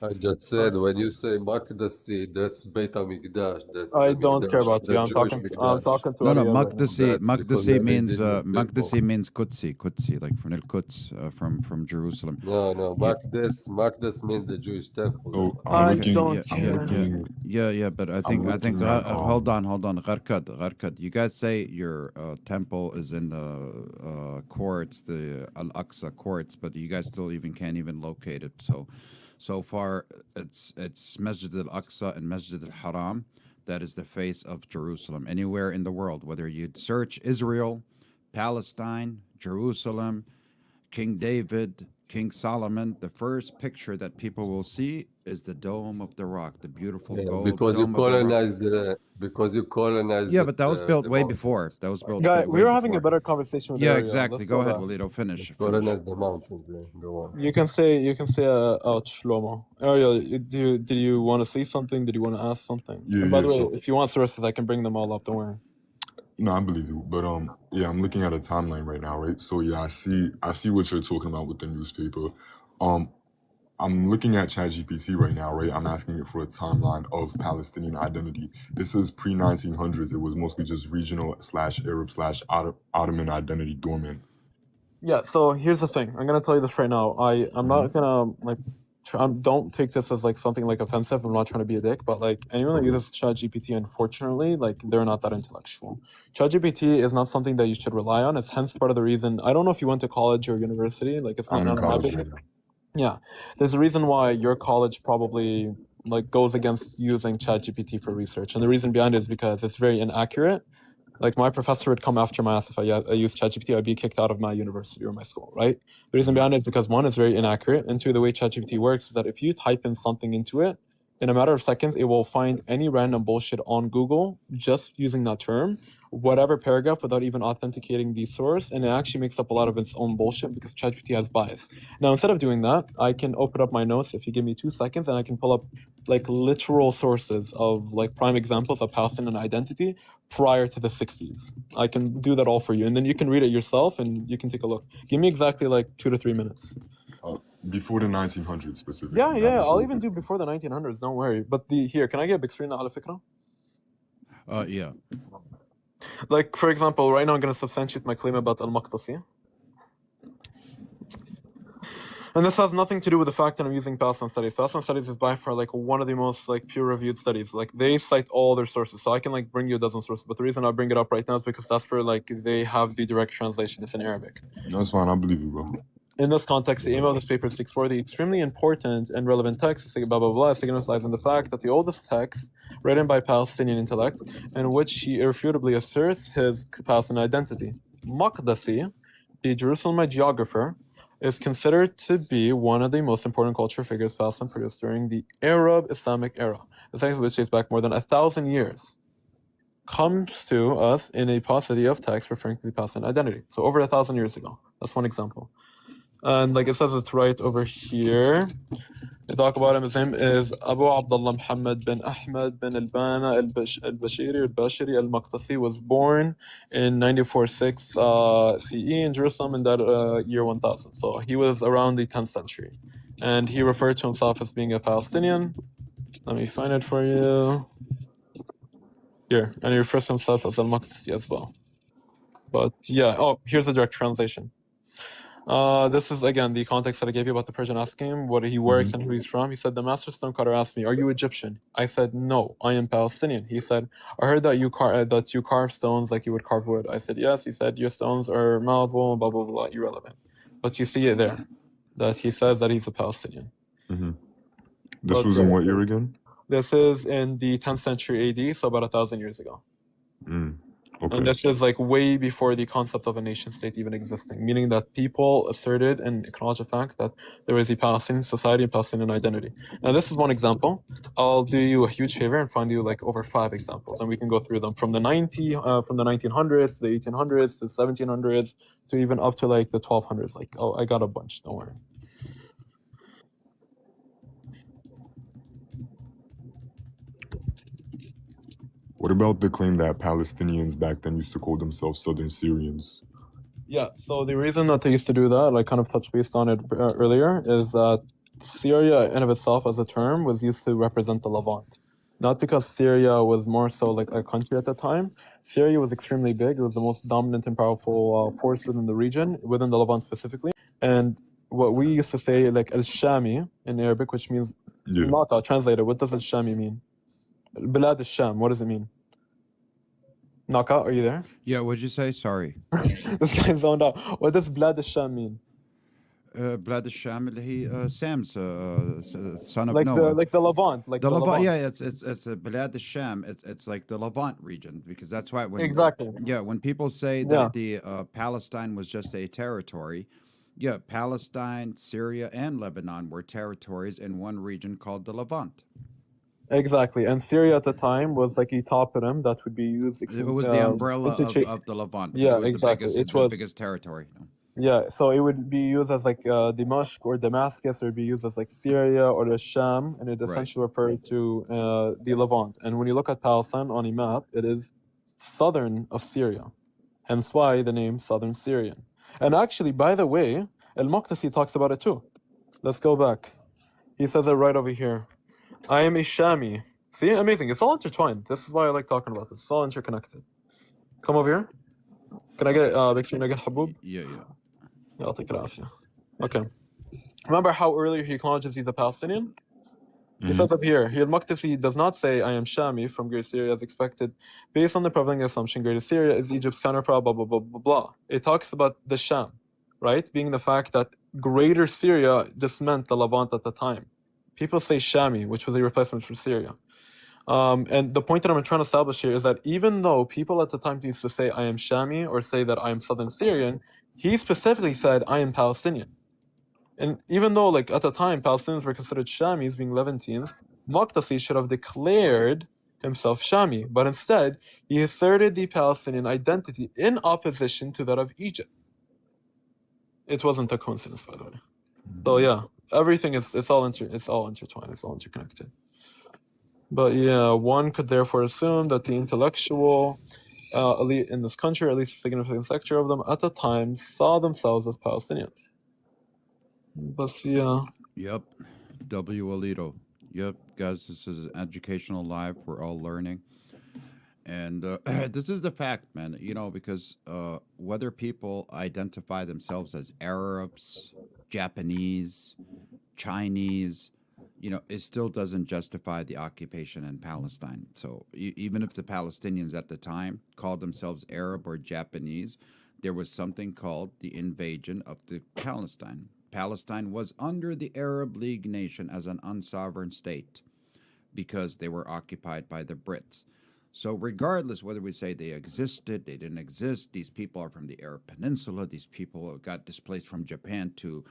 I just said when you say Makdasi, that's Beit HaMikdash. That's I the don't care Mikdash, about the you. I'm Jewish talking Mikdash. to No, no, Ariel right now. Maqdisi. That's because Maqdisi they means didn't build both. Maqdisi means Qudsi, like from Quds, from Jerusalem. No, Yeah. Makdas means the Jewish temple. So That's what I it Okay. means. don't Yeah, care. but I I'm think looking at, hold on, Gharkad. You guys say your temple is in the courts, the Al-Aqsa courts, but you guys still even can't even locate it. So far it's Masjid al-Aqsa and Masjid al-Haram. That is the face of Jerusalem. Anywhere in the world, whether you'd search Israel, Palestine, Jerusalem, King David, King Solomon, the first picture that people will see is the Dome of the Rock, the beautiful Yeah, gold because you Dome of the Rock. colonized Yeah, but that was built the way mountains. before. That was built Guy, way we were having a before. better conversation with Yeah, Ariel. exactly. Let's Go ahead, back. Walito. Finish. Colonized the mountains. Yeah. Go on. You can say ouch, Shlomo. Ariel, did you want to say something? Did you want to ask something? Yeah, And by yeah, the way, so- if you want sources, I can bring them all up. Don't worry. No, I believe you. But yeah, I'm looking at a timeline right now, right? So yeah, I see what you're talking about with the newspaper. I'm looking at ChatGPT right now, right? I'm asking it for a timeline of Palestinian identity. This is pre-1900s. It was mostly just regional / Arab / Ottoman identity dormant. Yeah. So here's the thing. I'm gonna tell you this right now. I'm not gonna like. Don't take this as like something like offensive. I'm not trying to be a dick, but like anyone that uses ChatGPT, unfortunately, like they're not that intellectual. ChatGPT is not something that you should rely on. It's hence part of the reason. I don't know if you went to college or university. Like it's not I'm in none of my college business. right now. Yeah, there's a reason why your college probably like goes against using ChatGPT for research, and the reason behind it is because it's very inaccurate. Like my professor would come after my ass if I used ChatGPT, I'd be kicked out of my university or my school, right? The reason behind it is because one, it's very inaccurate, and two, the way ChatGPT works is that if you type in something into it, in a matter of seconds, it will find any random bullshit on Google just using that term, whatever paragraph, without even authenticating the source, and it actually makes up a lot of its own bullshit because ChatGPT has bias. Now, instead of doing that, I can open up my notes if you give me 2 seconds, and I can pull up like literal sources of like prime examples of Palestinian identity prior to the 60s. I can do that all for you, and then you can read it yourself and you can take a look. Give me exactly like 2 to 3 minutes. Before the 1900s specifically. Yeah, I'll even do before the 1900s, don't worry. But here, can I get a big screen على فكرة? Yeah. Like, for example, right now I'm going to substantiate my claim about Al-Maqdisi. And this has nothing to do with the fact that I'm using Palestine Studies. Palestine Studies is by far like one of the most like peer-reviewed studies. Like they cite all their sources, so I can like bring you a dozen sources. But the reason I bring it up right now is because that's where like they have the direct translation. It's in Arabic. That's fine. I believe you, bro. In this context, the aim of this paper is to explore the extremely important and relevant texts, blah, blah, blah, signifies in the fact that the oldest text written by Palestinian intellect, in which he irrefutably asserts his Palestinian identity. Maqdisi, the Jerusalem geographer, is considered to be one of the most important cultural figures Palestine produced during the Arab Islamic era, the text which dates back more than 1,000 years, comes to us in a paucity of text referring to the Palestinian identity. So over 1,000 years ago. That's one example. And like it says, it's right over here. They talk about him. His name is Abu Abdullah Muhammad bin Ahmed bin al-Bana al-Bashiri al-Maqdisi. Was born in 946 CE in Jerusalem in that year 1000. So he was around the 10th century. And he referred to himself as being a Palestinian. Let me find it for you. Here. And he refers to himself as al-Maqdisi as well. But yeah, here's a direct translation. This is again the context that I gave you about the Persian asking him what he works and who he's from. He said, the master stonecutter asked me, "Are you Egyptian?" I said, "No, I am Palestinian." He said, "I heard that you carve stones like you would carve wood." I said, "Yes." He said, "Your stones are malleable, blah blah blah, irrelevant." But you see it there, that he says that he's a Palestinian. This was in what year again? This is in the 10th century AD, so about 1,000 years ago. Okay. And this is like way before the concept of a nation state even existing, meaning that people asserted and acknowledged the fact that there is a Palestinian society and Palestinian identity. Now, this is one example. I'll do you a huge favor and find you like over 5 examples, and we can go through them from the 1900s to the 1800s to the 1700s to even up to like the 1200s. Like, I got a bunch. Don't worry. What about the claim that Palestinians back then used to call themselves Southern Syrians? Yeah, so the reason that they used to do that, I kind of touched based on it earlier, is that Syria in of itself as a term was used to represent the Levant. Not because Syria was more so like a country at the time. Syria was extremely big. It was the most dominant and powerful force within the region, within the Levant specifically. And what we used to say, like al-Shami in Arabic, which means Yeah. Knockout, translated. What does al-Shami mean? Bilad al-Sham, what does it mean? Knockout, are you there? Yeah, what'd you say? Sorry. This guy zoned out. What does Bilad al-Sham mean? Blad Sham, Sam's son of Like Noah. the Levant, like The the Levant, Levant. yeah, it's a Blad Sham. It's like the Levant region, because that's why when Exactly. when people say that the Palestine was just a territory, yeah, Palestine, Syria, and Lebanon were territories in one region called the Levant. Exactly, and Syria at the time was like a toponym that would be used. It was the umbrella of the Levant. Yeah, it was exactly. the biggest territory. Yeah, so it would be used as like Dimashq or Damascus, or it'd be used as like Syria or the Sham, and it essentially referred to the Levant. And when you look at Palestine on a map, it is southern of Syria, hence why the name Southern Syrian. And actually, by the way, Al-Maqdisi talks about it too. Let's go back. He says it right over here. I am a Shami. See, amazing. It's all intertwined. This is why I like talking about this. It's all interconnected. Come over here. Can I get big screen again, Habub? Yeah. I'll take it off. Yeah. Okay. Remember how earlier he acknowledges he's a Palestinian? He says up here, Al-Maqdisi does not say I am Shami from Greater Syria as expected, based on the prevailing assumption Greater Syria is Egypt's counterpart, blah, blah, blah, blah, blah. It talks about the Sham, right? Being the fact that Greater Syria just meant the Levant at the time. People say Shami, which was a replacement for Syria. And the point that I'm trying to establish here is that even though people at the time used to say I am Shami or say that I am Southern Syrian, he specifically said I am Palestinian. And even though like at the time Palestinians were considered Shamis, being Levantines, Maqdisi should have declared himself Shami, but instead he asserted the Palestinian identity in opposition to that of Egypt. It wasn't a coincidence, by the way. So yeah, everything is it's all intertwined, it's all interconnected. But yeah, one could therefore assume that the intellectual elite in this country, or at least a significant sector of them at the time, saw themselves as Palestinians. But yeah. Yep. W. Alito. Yep, guys, this is educational live. We're all learning. And this is the fact, man, because whether people identify themselves as Arabs, Japanese, Chinese, it still doesn't justify the occupation in Palestine. So even if the Palestinians at the time called themselves Arab or Japanese, there was something called the invasion of the Palestine. Palestine was under the Arab League nation as an unsovereign state because they were occupied by the Brits. So regardless whether we say they existed, they didn't exist, these people are from the Arab Peninsula, these people got displaced from Japan to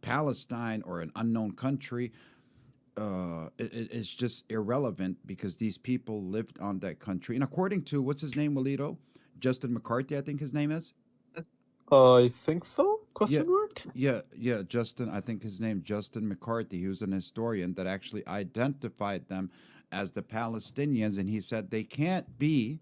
Palestine or an unknown country, it's just irrelevant because these people lived on that country. And according to, what's his name, Walito? Justin McCarthy, I think his name is? I think so? Question mark? Yeah, Justin, I think his name, Justin McCarthy. He was an historian that actually identified them as the Palestinians, and he said they can't be,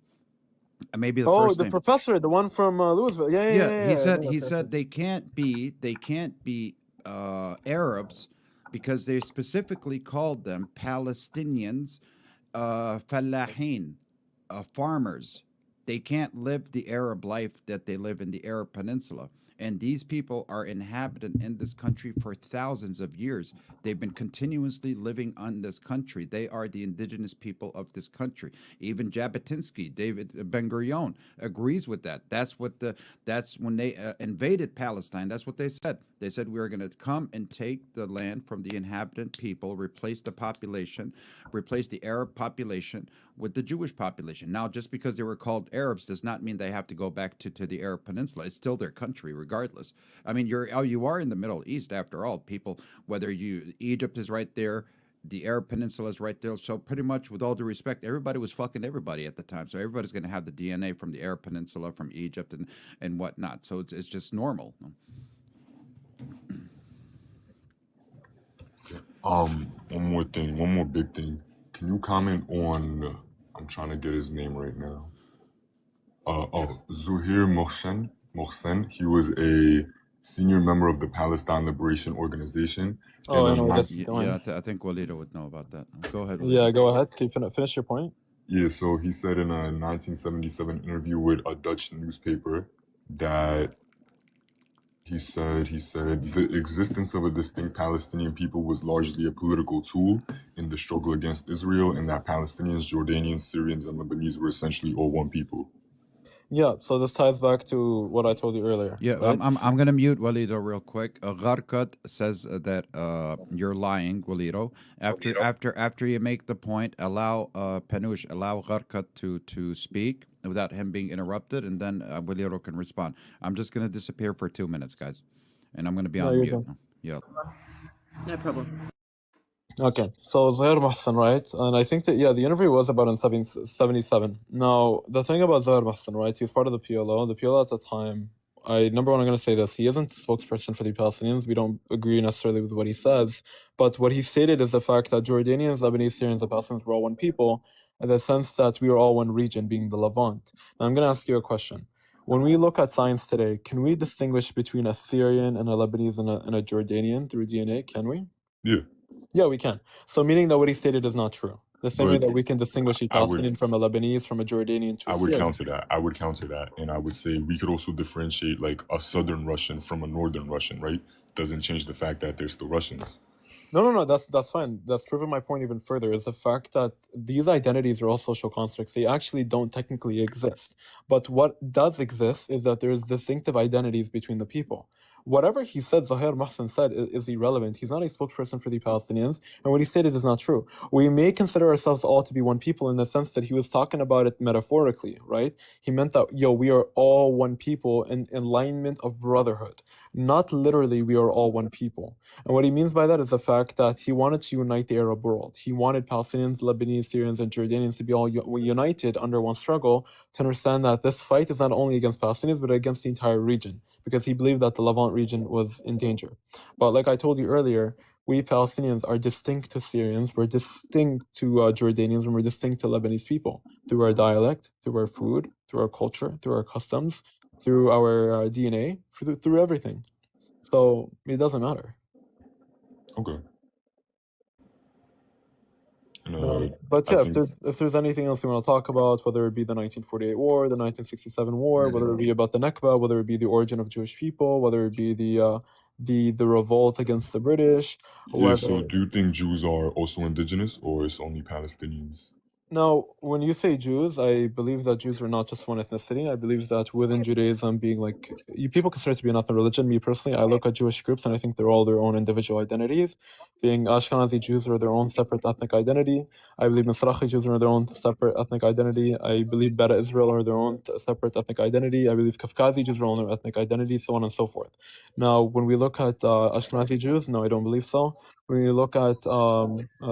maybe the first the name. professor, the one from Louisville. Yeah. He said they can't be Arabs because they specifically called them Palestinians, fallahin, farmers. They can't live the Arab life that they live in the Arab Peninsula. And these people are inhabitant in this country for thousands of years. They've been continuously living on this country. They are the indigenous people of this country. Even Jabotinsky, David Ben-Gurion, agrees with that. That's when they invaded Palestine. That's what they said. They said we are going to come and take the land from the inhabitant people, replace the population, replace the Arab population with the Jewish population. Now, just because they were called Arabs does not mean they have to go back to the Arab Peninsula. It's still their country, regardless. I mean, you are in the Middle East after all. People, Egypt is right there, the Arab Peninsula is right there. So pretty much, with all due respect, everybody was fucking everybody at the time. So everybody's going to have the DNA from the Arab Peninsula, from Egypt, and whatnot. So it's just normal. One more big thing. Can you comment on? I'm trying to get his name right now. Zuhair Mohsen. He was a senior member of the Palestine Liberation Organization. Oh, and I know where on this is going. I think Walida would know about that. Go ahead, Walida. Yeah, go ahead. Can you finish your point? Yeah, so he said in a 1977 interview with a Dutch newspaper that he said the existence of a distinct Palestinian people was largely a political tool in the struggle against Israel, and that Palestinians, Jordanians, Syrians, and Lebanese were essentially all one people. Yeah, so this ties back to what I told you earlier. Yeah, right? I'm gonna mute Walido real quick. Gharkat says that you're lying, Walido. After you make the point, allow Panush, allow Gharkat to speak without him being interrupted, and then Walido can respond. I'm just gonna disappear for 2 minutes, guys, and I'm gonna be on you're mute. done. Yeah. No problem. Okay, so Zahir Mohsen, right? And I think that, yeah, the interview was about in 77. Now, the thing about Zahir Mohsen, right? He was part of the PLO. The PLO at the time, number one, I'm going to say this. He isn't the spokesperson for the Palestinians. We don't agree necessarily with what he says. But what he stated is the fact that Jordanians, Lebanese, Syrians, and Palestinians were all one people, in the sense that we were all one region, being the Levant. Now, I'm going to ask you a question. When we look at science today, can we distinguish between a Syrian and a Lebanese and a Jordanian through DNA? Can we? Yeah. Yeah, we can. So meaning that what he stated is not true. The same way But that we can distinguish a Palestinian from a Lebanese, from a Jordanian to a I would Syrian. counter that. I would counter that. And I would say we could also differentiate like a southern Russian from a northern Russian, right? Doesn't change the fact that they're still Russians. No, that's fine. That's proving my point even further, is the fact that these identities are all social constructs. They actually don't technically exist. But what does exist is that there's distinctive identities between the people. Whatever he said, Zahir Mohsen said, is irrelevant. He's not a spokesperson for the Palestinians, and what he stated is not true. We may consider ourselves all to be one people in the sense that he was talking about it metaphorically, right? He meant that, we are all one people in alignment of brotherhood. Not literally, we are all one people. And what he means by that is the fact that he wanted to unite the Arab world. He wanted Palestinians, Lebanese, Syrians, and Jordanians to be all united under one struggle, to understand that this fight is not only against Palestinians, but against the entire region, because he believed that the Levant region was in danger. But like I told you earlier, we Palestinians are distinct to Syrians, we're distinct to Jordanians, and we're distinct to Lebanese people through our dialect, through our food, through our culture, through our customs, through our DNA, through everything. So it doesn't matter. Okay. But yeah, if there's anything else you want to talk about, whether it be the 1948 war, the 1967 war, whether it be about the Nakba, whether it be the origin of Jewish people, whether it be the revolt against the British. Yeah, so do you think Jews are also indigenous, or it's only Palestinians? Now, when you say Jews, I believe that Jews are not just one ethnicity. I believe that within Judaism, being like, people consider it to be an ethnic religion. Me personally, I look at Jewish groups and I think they're all their own individual identities. Being Ashkenazi Jews are their own separate ethnic identity. I believe Mizrahi Jews are their own separate ethnic identity. I believe Beta Israel are their own separate ethnic identity. I believe Kafkazi Jews are their own ethnic identity, so on and so forth. Now, when we look at Ashkenazi Jews, no, I don't believe so. When you look at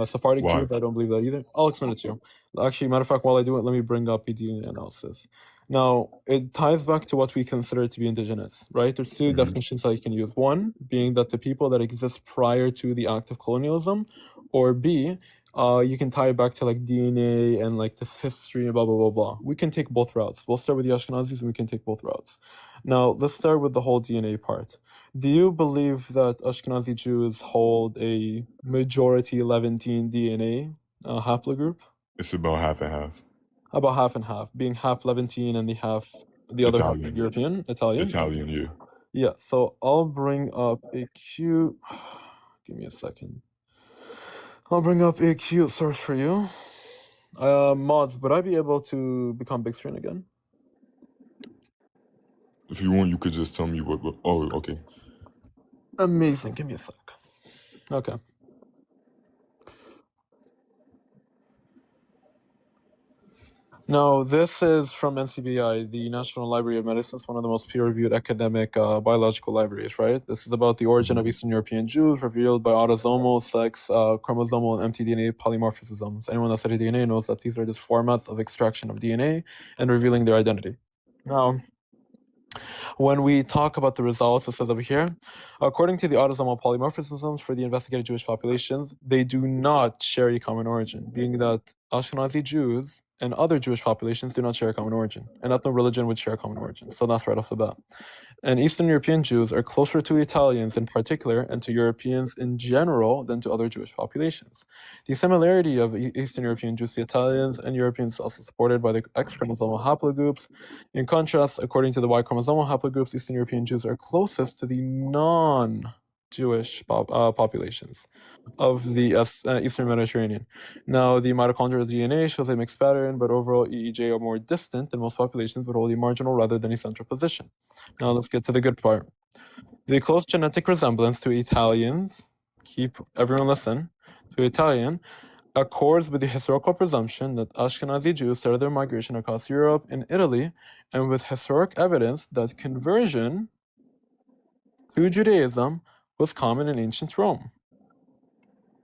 Sephardic Jews, I don't believe that either. I'll explain it to you. Actually, matter of fact, while I do it, let me bring up DNA analysis. Now, it ties back to what we consider to be indigenous, right? There's two definitions that you can use. One being that the people that exist prior to the act of colonialism, or B, you can tie it back to like DNA and like this history and blah, blah, blah, blah. We can take both routes. We'll start with the Ashkenazis and we can take both routes. Now, let's start with the whole DNA part. Do you believe that Ashkenazi Jews hold a majority Levantine DNA haplogroup? It's about half and half. About half and half, being half Levantine and the other half European, Italian. Italian, yeah. Yeah, so I'll bring up a cute, give me a second. I'll bring up a cute source for you. Mods, would I be able to become big screen again? If you want, you could just tell me what oh, okay. Amazing, give me a sec. Okay. No, this is from NCBI, the National Library of Medicine. It's one of the most peer-reviewed academic biological libraries, right? This is about the origin of Eastern European Jews revealed by autosomal, sex, chromosomal, and mtDNA polymorphisms. Anyone that studied DNA knows that these are just formats of extraction of DNA and revealing their identity. Now, when we talk about the results, it says over here, according to the autosomal polymorphisms for the investigated Jewish populations, they do not share a common origin, being that Ashkenazi Jews and other Jewish populations do not share a common origin. An ethno-religion would share a common origin. So that's right off the bat. And Eastern European Jews are closer to Italians in particular and to Europeans in general than to other Jewish populations. The similarity of Eastern European Jews to Italians and Europeans is also supported by the X chromosomal haplogroups. In contrast, according to the Y chromosomal haplogroups, Eastern European Jews are closest to the non-Jewish populations of the Eastern Mediterranean. Now, the mitochondrial DNA shows a mixed pattern, but overall EEJ are more distant than most populations, but hold a marginal rather than a central position. Now, let's get to the good part. The close genetic resemblance to Italians, everyone listen, to Italian, accords with the historical presumption that Ashkenazi Jews started their migration across Europe and Italy, and with historic evidence that conversion to Judaism was common in ancient Rome.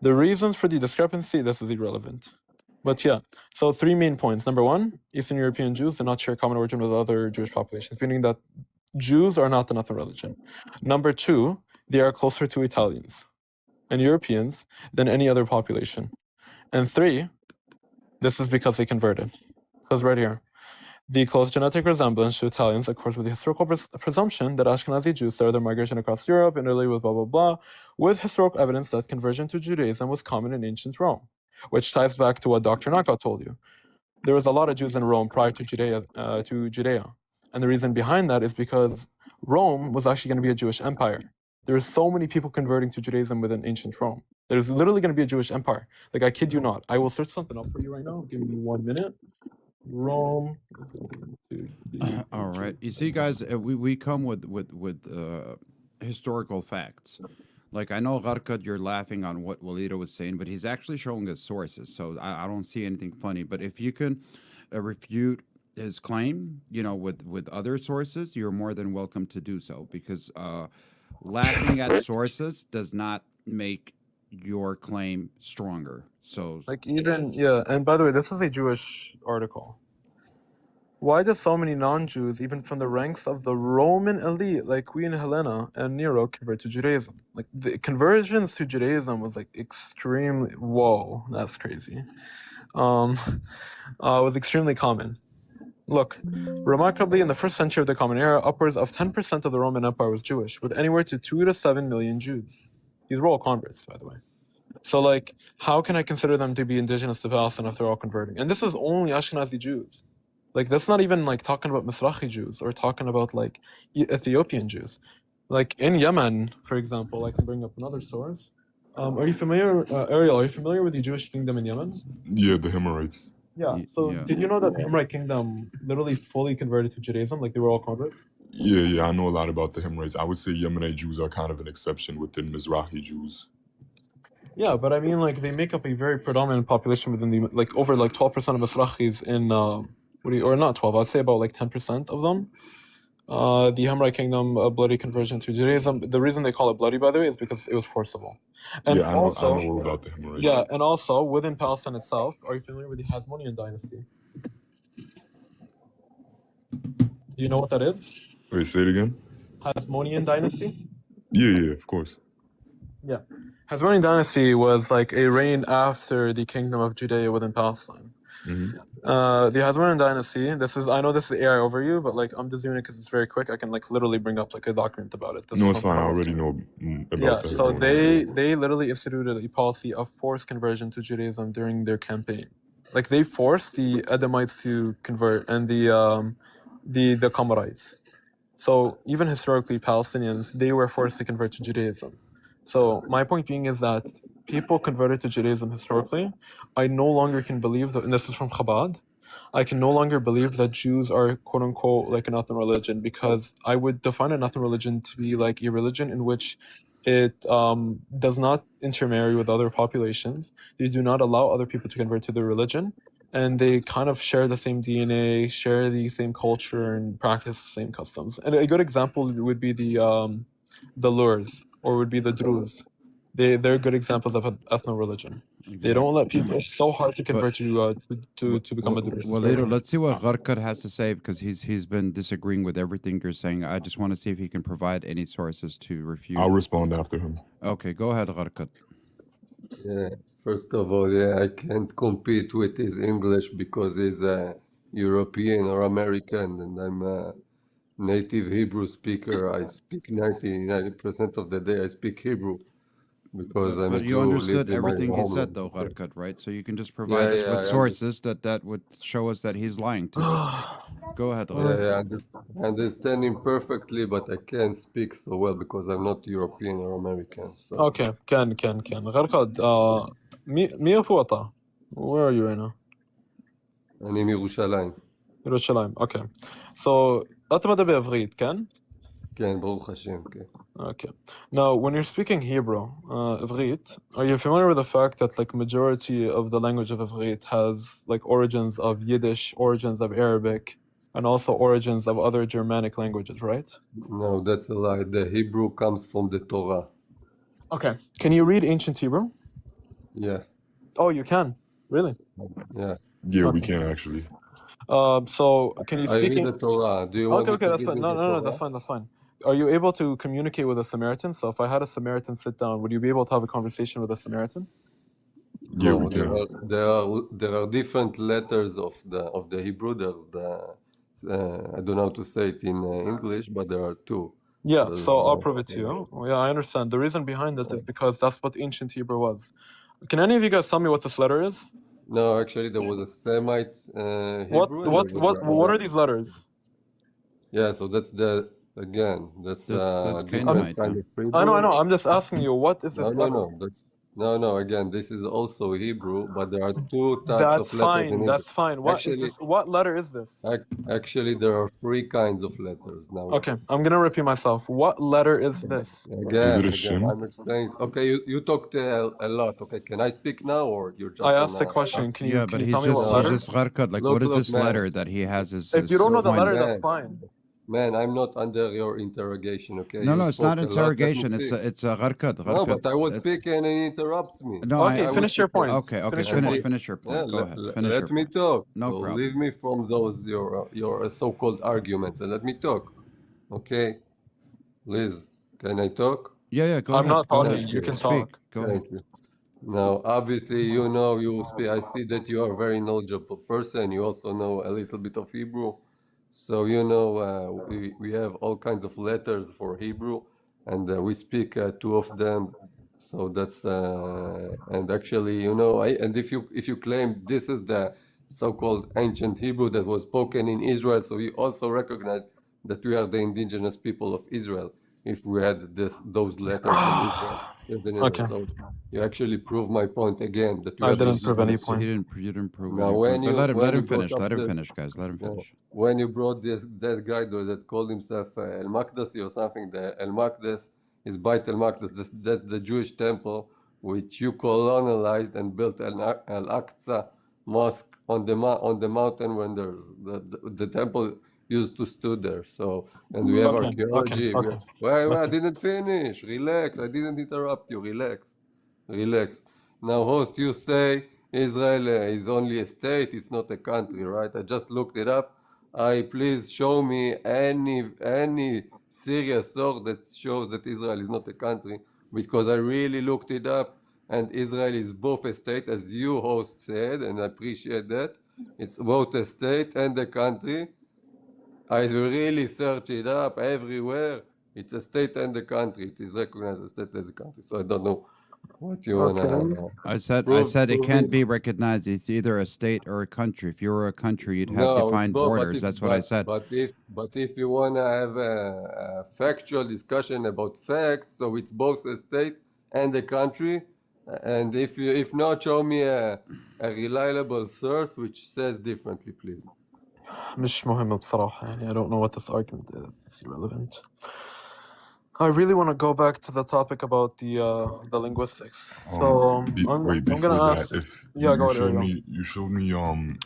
The reasons for the discrepancy, this is irrelevant. But yeah, so 3 main points. Number 1, Eastern European Jews do not share common origin with other Jewish populations, meaning that Jews are not another religion. Number 2, they are closer to Italians and Europeans than any other population. And 3, this is because they converted. It says right here. The close genetic resemblance to Italians accords with the historical presumption that Ashkenazi Jews started their migration across Europe and Italy with blah, blah, blah, with historical evidence that conversion to Judaism was common in ancient Rome, which ties back to what Dr. Knockout told you. There was a lot of Jews in Rome prior to Judea. And the reason behind that is because Rome was actually going to be a Jewish empire. There are so many people converting to Judaism within ancient Rome. There's literally going to be a Jewish empire. Like, I kid you not. I will search something up for you right now. Give me 1 minute. Rome. All right. You see, guys, we come with historical facts. Like, I know, Gharkat, you're laughing on what Walida was saying, but he's actually showing us sources, so I don't see anything funny. But if you can refute his claim, with other sources, you're more than welcome to do so, because laughing at sources does not make your claim stronger. So, like, even, yeah, and by the way, this is a Jewish article. Why do so many non-Jews, even from the ranks of the Roman elite, like Queen Helena and Nero, convert to Judaism? Like, the conversions to Judaism was like extremely, whoa, that's crazy. Was extremely common. Look, remarkably, in the 1st century of the Common Era, upwards of 10% of the Roman Empire was Jewish, with anywhere to 2 to 7 million Jews. These were all converts, by the way. So, like, how can I consider them to be indigenous to Palestine if they're all converting? And this is only Ashkenazi Jews. Like, that's not even, like, talking about Mizrahi Jews or talking about, like, Ethiopian Jews. Like, in Yemen, for example, I can bring up another source. Are you familiar, Ariel, are you familiar with the Jewish kingdom in Yemen? Yeah, the Himyarites. Yeah, so yeah. did you know that the Himyarite kingdom literally fully converted to Judaism? Like, they were all converts? Yeah, I know a lot about the Himyarites. I would say Yemenite Jews are kind of an exception within Mizrahi Jews. Yeah, but I mean, like, they make up a very predominant population within the, like, over, like, 12% of Mizrahis in, or not 12, I'd say about, like, 10% of them. The Himyarite kingdom, bloody conversion to Judaism. The reason they call it bloody, by the way, is because it was forcible. And yeah, I know all about the Himyarites. Yeah, and also, within Palestine itself, are you familiar with the Hasmonean dynasty? Do you know what that is? Wait, say it again? Hasmonean dynasty? Yeah, of course. Yeah. Hasmonean dynasty was like a reign after the kingdom of Judea within Palestine. Mm-hmm. The Hasmonean dynasty, I know this is AI over you, but like I'm just doing it because it's very quick. I can like literally bring up like a document about it. No, it's fine. I already know about that. So they literally instituted a policy of forced conversion to Judaism during their campaign. Like they forced the Edomites to convert and the Kamarites. So even historically, Palestinians, they were forced to convert to Judaism. So my point being is that people converted to Judaism historically. I no longer can believe that, and this is from Chabad, I can no longer believe that Jews are quote unquote like an ethno religion, because I would define an ethno religion to be like a religion in which it does not intermarry with other populations. They do not allow other people to convert to their religion. And they kind of share the same DNA, share the same culture, and practice the same customs. And a good example would be the Lurs, or would be the Druze. They're good examples of an ethno religion. They don't let people. It's so hard to convert to become a Druze. Well, later, let's see what Gharkat has to say, because he's been disagreeing with everything you're saying. I just want to see if he can provide any sources to refute. I'll respond after him. Okay, go ahead, Gharkat. Yeah. First of all, yeah, I can't compete with his English because he's a European or American, and I'm a native Hebrew speaker. I speak 90% of the day. I speak Hebrew because I'm a But you Jew who lives understood in my everything he said, homeland. though, Harkat, right? So you can just Yeah, provide us yeah, with I sources that would show us that he's lying to us. Go ahead, yeah, Harkat. I understand him perfectly, but I can't speak so well because I'm not European or American. So Okay, كان غرقد مي فوطة. Where are you right now? אני מירושלים. ירושלים, okay. So אתה מדבר בעברית, כן? כן, ברוך השם, כן. Okay. Now, when you're speaking Hebrew, Ivrit, are you familiar with the fact that like majority of the language of Ivrit has like origins of Yiddish, origins of Arabic, and also origins of other Germanic languages, right? No, that's a lie. The Hebrew comes from the Torah. Okay. Can you read ancient Hebrew? Yeah, Oh, you can. Really? yeah. Yeah, we Okay. can actually. So can you I speak? read the Torah. Do you want me to That's give fine. you No, the no, Torah? that's fine. That's fine. Are you able to communicate with a Samaritan? So if I had a Samaritan sit down, would you be able to have a conversation with a Samaritan? Yeah, we No, can. there are different letters of the Hebrew. There's the I don't know how to say it in English, but there are two. Yeah, There's so I'll prove it to you. Oh, yeah, I understand. The reason behind it is because that's what ancient Hebrew was. Can any of you guys tell me what this letter is? no, actually there was a Semite Hebrew. And there was What are these letters? Yeah, so that's That's different Canaanite, kind then. of Hebrew. I know. I'm just asking you, what is this letter? No. Again, this is also Hebrew, but there are two types That's of letters in fine. Hebrew. That's fine. What is Actually, this? What letter is this? actually, there are three kinds of letters now. Okay, I'm gonna repeat myself. What letter is this? Is it a Again, shin? I'm explaining. Okay, you talked a lot. Okay, can I speak now, or you're just I on asked a question. Can Yeah, you but tell me what letter? he's just Harkat. Like, Look, what is look, this man. letter that he has If you don't know the point? letter, that's fine. Man, I'm not under your interrogation, okay? No, You it's spoke not a lot, let me interrogation. speak. It's a Harkat. No, but I was speaking and he interrupts me. No, Okay, I finish your point. Okay, Finish your point. finish your point. Yeah, Go ahead. Finish your let me point. talk. No So problem. leave me from those your so-called arguments and let me talk. Okay, Liz, can I talk? Yeah, go I'm ahead. not Go talking. ahead. You can Speak. talk. Go ahead. Thank you. Now, obviously, you know, you speak. I see that you are a very knowledgeable person. You also know a little bit of Hebrew. So, you know, we have all kinds of letters for Hebrew, and we speak two of them. So that's and actually, you know, and if you claim this is the so-called ancient Hebrew that was spoken in Israel, so we also recognize that we are the indigenous people of Israel. If we had those letters in Israel, Okay. so you actually prove my point again that we I have didn't these prove any point. You didn't prove Now, any when point. But you let him brought finish. up Let him the- finish, guys. Let him finish. when you brought that guy that called himself El Makdasi or something, the El Makdas is Beit El Makdas, that's the Jewish temple which you colonized and built Al Aqsa mosque on the mountain when there's the temple used to stood there. So, and we have archaeology. Okay. Wait, I didn't finish. Relax. I didn't interrupt you. Relax. Now, host, you say Israel is only a state, it's not a country, right? I just looked it up. Please show me any serious source that shows that Israel is not a country, because I really looked it up, and Israel is both a state, as you host said, and I appreciate that. It's both a state and a country. I really searched it up everywhere. It's a state and a country. It is recognized as a state and a country. So I don't know what you wanna. I said it can't be recognized. It's either a state or a country. If you were a country, you'd have No, it's defined both, borders. That's what I said. But if you wanna have a factual discussion about facts, so it's both a state and a country. And if not, show me a reliable source which says differently, please. مش مهم بصراحة يعني I don't know what this argument is. It's irrelevant. I really want to go back to the topic about the linguistics. So Wait, I'm before gonna that, ask. if Yeah, go you ahead. showed me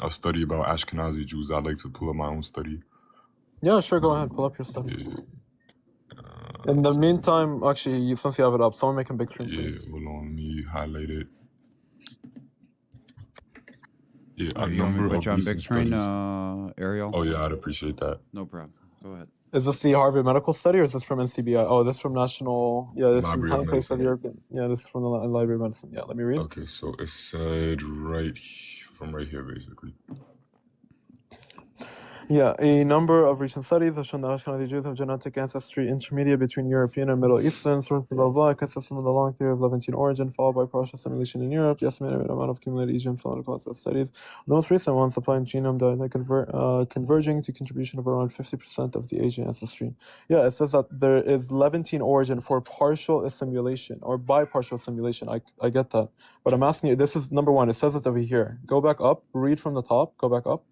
a study about Ashkenazi Jews, I'd like to pull up my own study. Yeah, sure. Go ahead. Pull up your stuff. In the meantime, actually, since you have it up, someone make a big screen. Yeah, hold on, let me highlight it. Yeah, a You want me number to of put you on big recent screen, studies. Ariel? Oh yeah, I'd appreciate that. No problem. Go ahead. Is this the Harvard Medical Study or is this from NCBI? Oh, this is from National. Yeah, this Library is of Time Place of Medicine. European. Yeah, this is from the Library of Medicine. Yeah, let me read. Okay, so it said from right here, basically. Yeah, a number of recent studies have shown that Ashkenazi Jews have genetic ancestry intermediate between European and Middle Eastern, sort of blah, blah, consistent with a long theory of Levantine origin, followed by partial assimilation in Europe. The estimated amount of accumulated Asian phylogenetic studies, the most recent ones applying genome data converging to contribution of around 50% of the Asian ancestry. Yeah, it says that there is Levantine origin for partial assimilation or by partial assimilation. I get that. But I'm asking you, this is number one. It says it over here. Go back up, read from the top, go back up.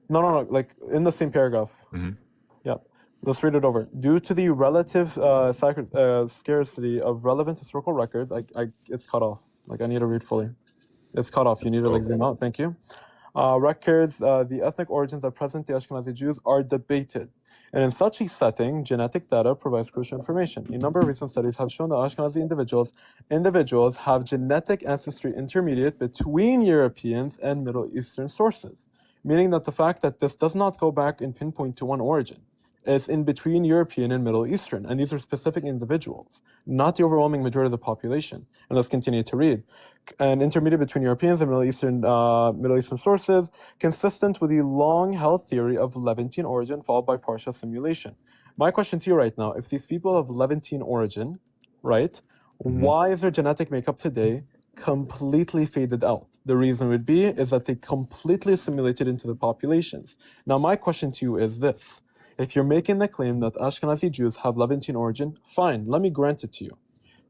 No, like in the same paragraph. Mhm. Yeah, let's read it over. Due to the relative scarcity of relevant historical records, it's cut off. Like I need to read fully. It's cut off. You need to like zoom out. Thank you. Records, the ethnic origins of present-day Ashkenazi Jews are debated. And in such a setting, genetic data provides crucial information. A number of recent studies have shown that Ashkenazi individuals have genetic ancestry intermediate between Europeans and Middle Eastern sources, meaning that the fact that this does not go back and pinpoint to one origin. It's in between European and Middle Eastern, and these are specific individuals, not the overwhelming majority of the population. And let's continue to read. An intermediate between Europeans and Middle Eastern sources, consistent with the long-held theory of Levantine origin followed by partial assimilation. My question to you right now: if these people have Levantine origin, right, why is their genetic makeup today completely faded out? The reason would be is that they completely assimilated into the populations. Now, my question to you is this: if you're making the claim that Ashkenazi Jews have Levantine origin, fine, let me grant it to you.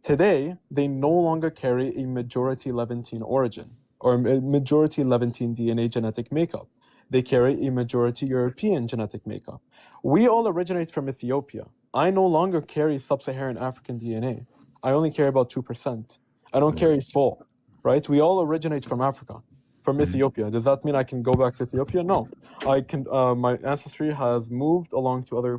Today, they no longer carry a majority Levantine origin or a majority Levantine DNA genetic makeup. They carry a majority European genetic makeup. We all originate from Ethiopia. I no longer carry sub-Saharan African DNA. I only carry about 2%. I don't carry full, right? We all originate from Africa, from Ethiopia. Does that mean I can go back to Ethiopia? No. I can. My ancestry has moved along to other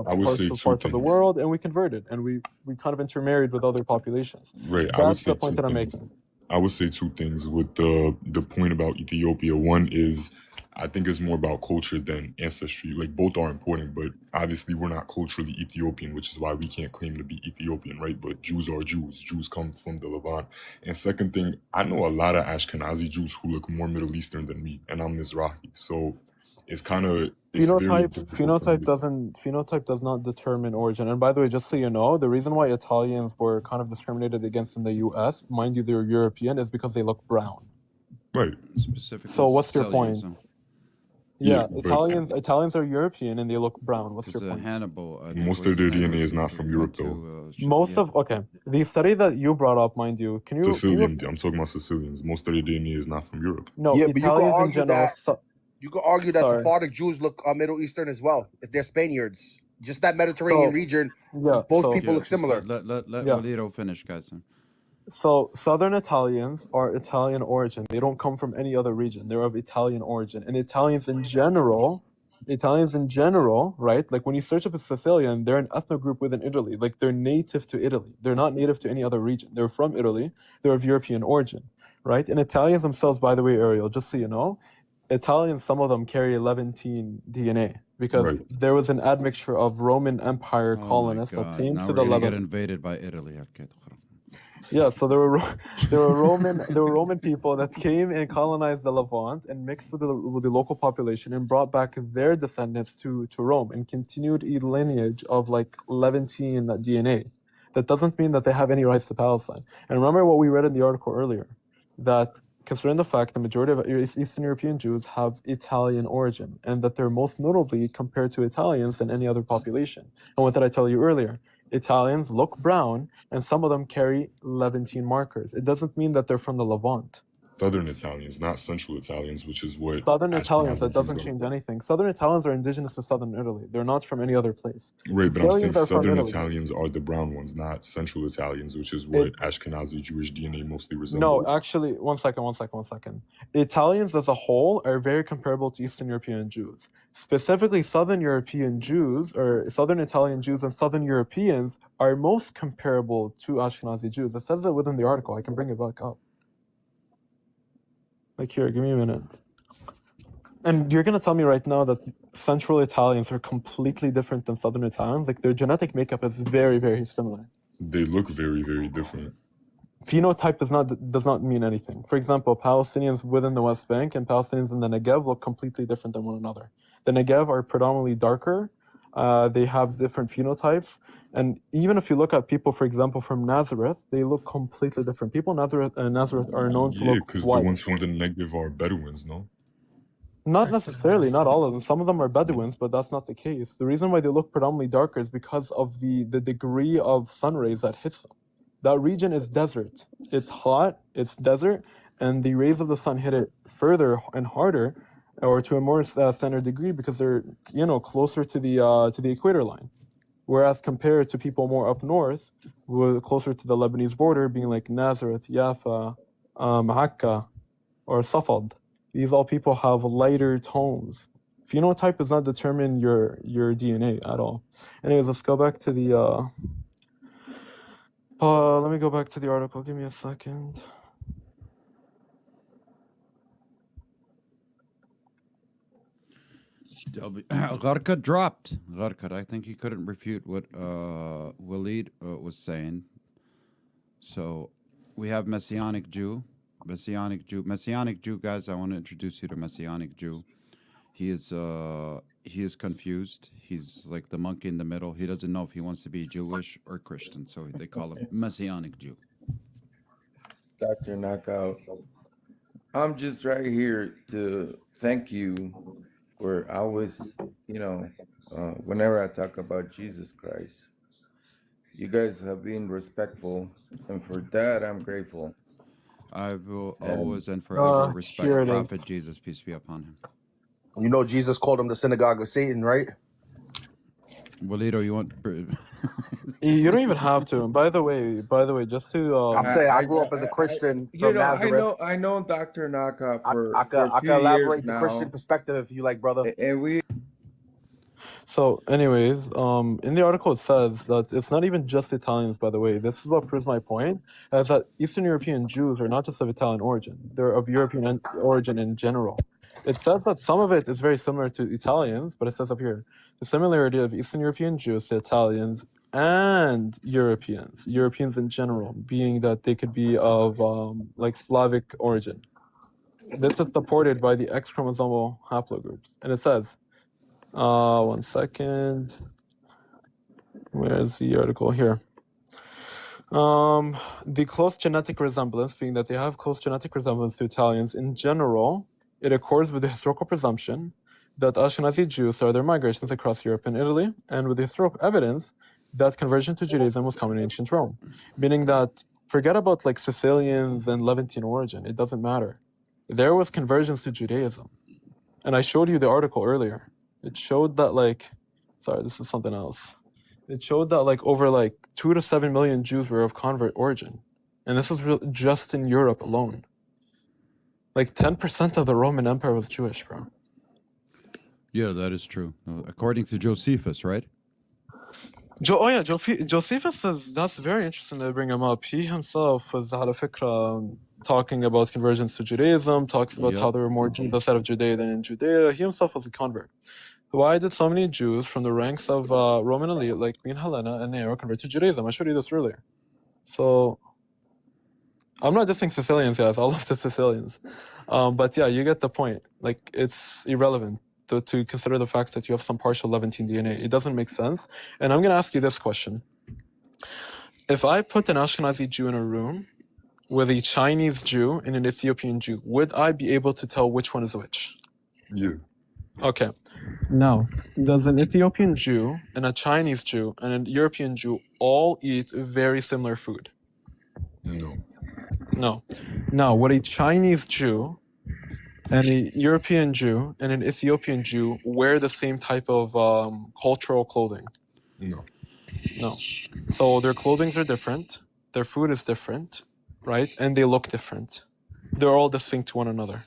I would say two parts of the things. world, and we converted, and we kind of intermarried with other populations. Right. I would That's say the point two that I'm things. making. I would say two things with the point about Ethiopia. One is I think it's more about culture than ancestry. Like both are important, but obviously we're not culturally Ethiopian, which is why we can't claim to be Ethiopian, right? But Jews are Jews. Jews come from the Levant. And second thing, I know a lot of Ashkenazi Jews who look more Middle Eastern than me, and I'm Mizrahi. So it's kind of Phenotype does not determine origin. And by the way, just so you know, the reason why Italians were kind of discriminated against in the U.S., mind you, they're European, is because they look brown. Right. Specifically, So what's your Sicilians, point? huh? Yeah, but Italians are European and they look brown. What's your point? Hannibal. I think most was of their his name, DNA is who not from went Europe, to, though. Most of the study that you brought up, mind you, can you? Sicilian. I'm talking about Sicilians. Most of their DNA is not from Europe. No, Yeah, but you could Italians in argue general. that you could argue that Sorry. Sephardic Jews look Middle Eastern as well. If they're Spaniards, just that Mediterranean region, most people look similar. Let Walito finish, guys. So Southern Italians are Italian origin. They don't come from any other region. They're of Italian origin. And Italians in general, right? Like when you search up a Sicilian, they're an ethnic group within Italy. Like they're native to Italy. They're not native to any other region. They're from Italy. They're of European origin, right? And Italians themselves, by the way, Ariel, just so you know, Italians, some of them carry Levantine DNA because there was an admixture of Roman Empire colonists that came to the Levant. Get invaded by Italy. Yeah, so there were Roman people that came and colonized the Levant and mixed with the local population and brought back their descendants to Rome and continued a lineage of like Levantine DNA. That doesn't mean that they have any rights to Palestine. And remember what we read in the article earlier, that considering the fact the majority of Eastern European Jews have Italian origin, and that they're most notably compared to Italians than any other population. And what did I tell you earlier? Italians look brown, and some of them carry Levantine markers. It doesn't mean that they're from the Levant. Southern Italians, not Central Italians, which is what... Southern Italians, that doesn't change anything. Southern Italians are indigenous to Southern Italy. They're not from any other place. Right, but I'm saying Southern Italians are the brown ones, not Central Italians, which is what Ashkenazi Jewish DNA mostly resembles. No, actually, one second. Italians as a whole are very comparable to Eastern European Jews. Specifically, Southern European Jews, or Southern Italian Jews and Southern Europeans are most comparable to Ashkenazi Jews. It says it within the article. I can bring it back up. Like here, give me a minute. And you're going to tell me right now that Central Italians are completely different than Southern Italians? Like, their genetic makeup is very, very similar. They look very, very different. Phenotype does not mean anything. For example, Palestinians within the West Bank and Palestinians in the Negev look completely different than one another. The Negev are predominantly darker. They have different phenotypes. And even if you look at people, for example, from Nazareth, they look completely different. People in Nazareth are known to look white. Yeah, because the ones from the Negev are Bedouins, no? Not necessarily, not all of them. Some of them are Bedouins, but that's not the case. The reason why they look predominantly darker is because of the degree of sun rays that hits them. That region is desert. It's hot, it's desert, and the rays of the sun hit it further and harder, or to a more standard degree, because they're closer to the equator line. Whereas compared to people more up north, who are closer to the Lebanese border, being like Nazareth, Jaffa, Akka, or Safad. These all people have lighter tones. Phenotype does not determine your DNA at all. Anyways, let's go back to the let me go back to the article. Give me a second. Gharka dropped. Gharka, I think he couldn't refute what Walid was saying. So we have Messianic Jew, guys. I want to introduce you to Messianic Jew. He is confused. He's like the monkey in the middle. He doesn't know if he wants to be Jewish or Christian, so they call him Messianic Jew. Dr. Knockout, I'm just right here to thank you for always, whenever I talk about Jesus Christ, you guys have been respectful, and for that I'm grateful. I will always and forever respect Prophet Jesus, peace be upon him. You know, Jesus called him the synagogue of Satan, right? Walito, you want? You don't even have to. And by the way, just to I'm saying I grew up as a Christian from Nazareth. I know Dr. Knockout for I can elaborate the now. Christian perspective if you like, brother. And we. So, anyways, in the article it says that it's not even just Italians. By the way, this is what proves my point: is that Eastern European Jews are not just of Italian origin; they're of European origin in general. It says that some of it is very similar to Italians, but it says up here the similarity of Eastern European Jews to Italians and Europeans in general, being that they could be of like Slavic origin. This is supported by the X chromosomal haplogroups, and it says, one second, where's the article here? The close genetic resemblance, being that they have close genetic resemblance to Italians in general. It accords with the historical presumption that Ashkenazi Jews started their migrations across Europe and Italy, and with the historical evidence that conversion to Judaism was common in ancient Rome. Meaning that, forget about like Sicilians and Levantine origin, it doesn't matter. There was conversions to Judaism. And I showed you the article earlier. It showed that this is something else. It showed that over 2 to 7 million Jews were of convert origin. And this is just in Europe alone. 10% of the Roman Empire was Jewish, bro. Yeah, that is true. According to Josephus, right? Josephus says that's very interesting to bring him up. He himself was talking about conversions to Judaism, talks about how there were more Jews outside of Judea than in Judea. He himself was a convert. Why did so many Jews from the ranks of Roman elite like Queen Helena and Nero convert to Judaism? I showed you this earlier. So I'm not dissing Sicilians, guys. I love the Sicilians. But yeah, you get the point. It's irrelevant to consider the fact that you have some partial Levantine DNA. It doesn't make sense. And I'm going to ask you this question. If I put an Ashkenazi Jew in a room with a Chinese Jew and an Ethiopian Jew, would I be able to tell which one is which? Yeah. Okay. Now, does an Ethiopian Jew and a Chinese Jew and a European Jew all eat very similar food? No. Now, would a Chinese Jew and a European Jew and an Ethiopian Jew wear the same type of cultural clothing? No. So their clothings are different, their food is different, right? And they look different. They're all distinct to one another.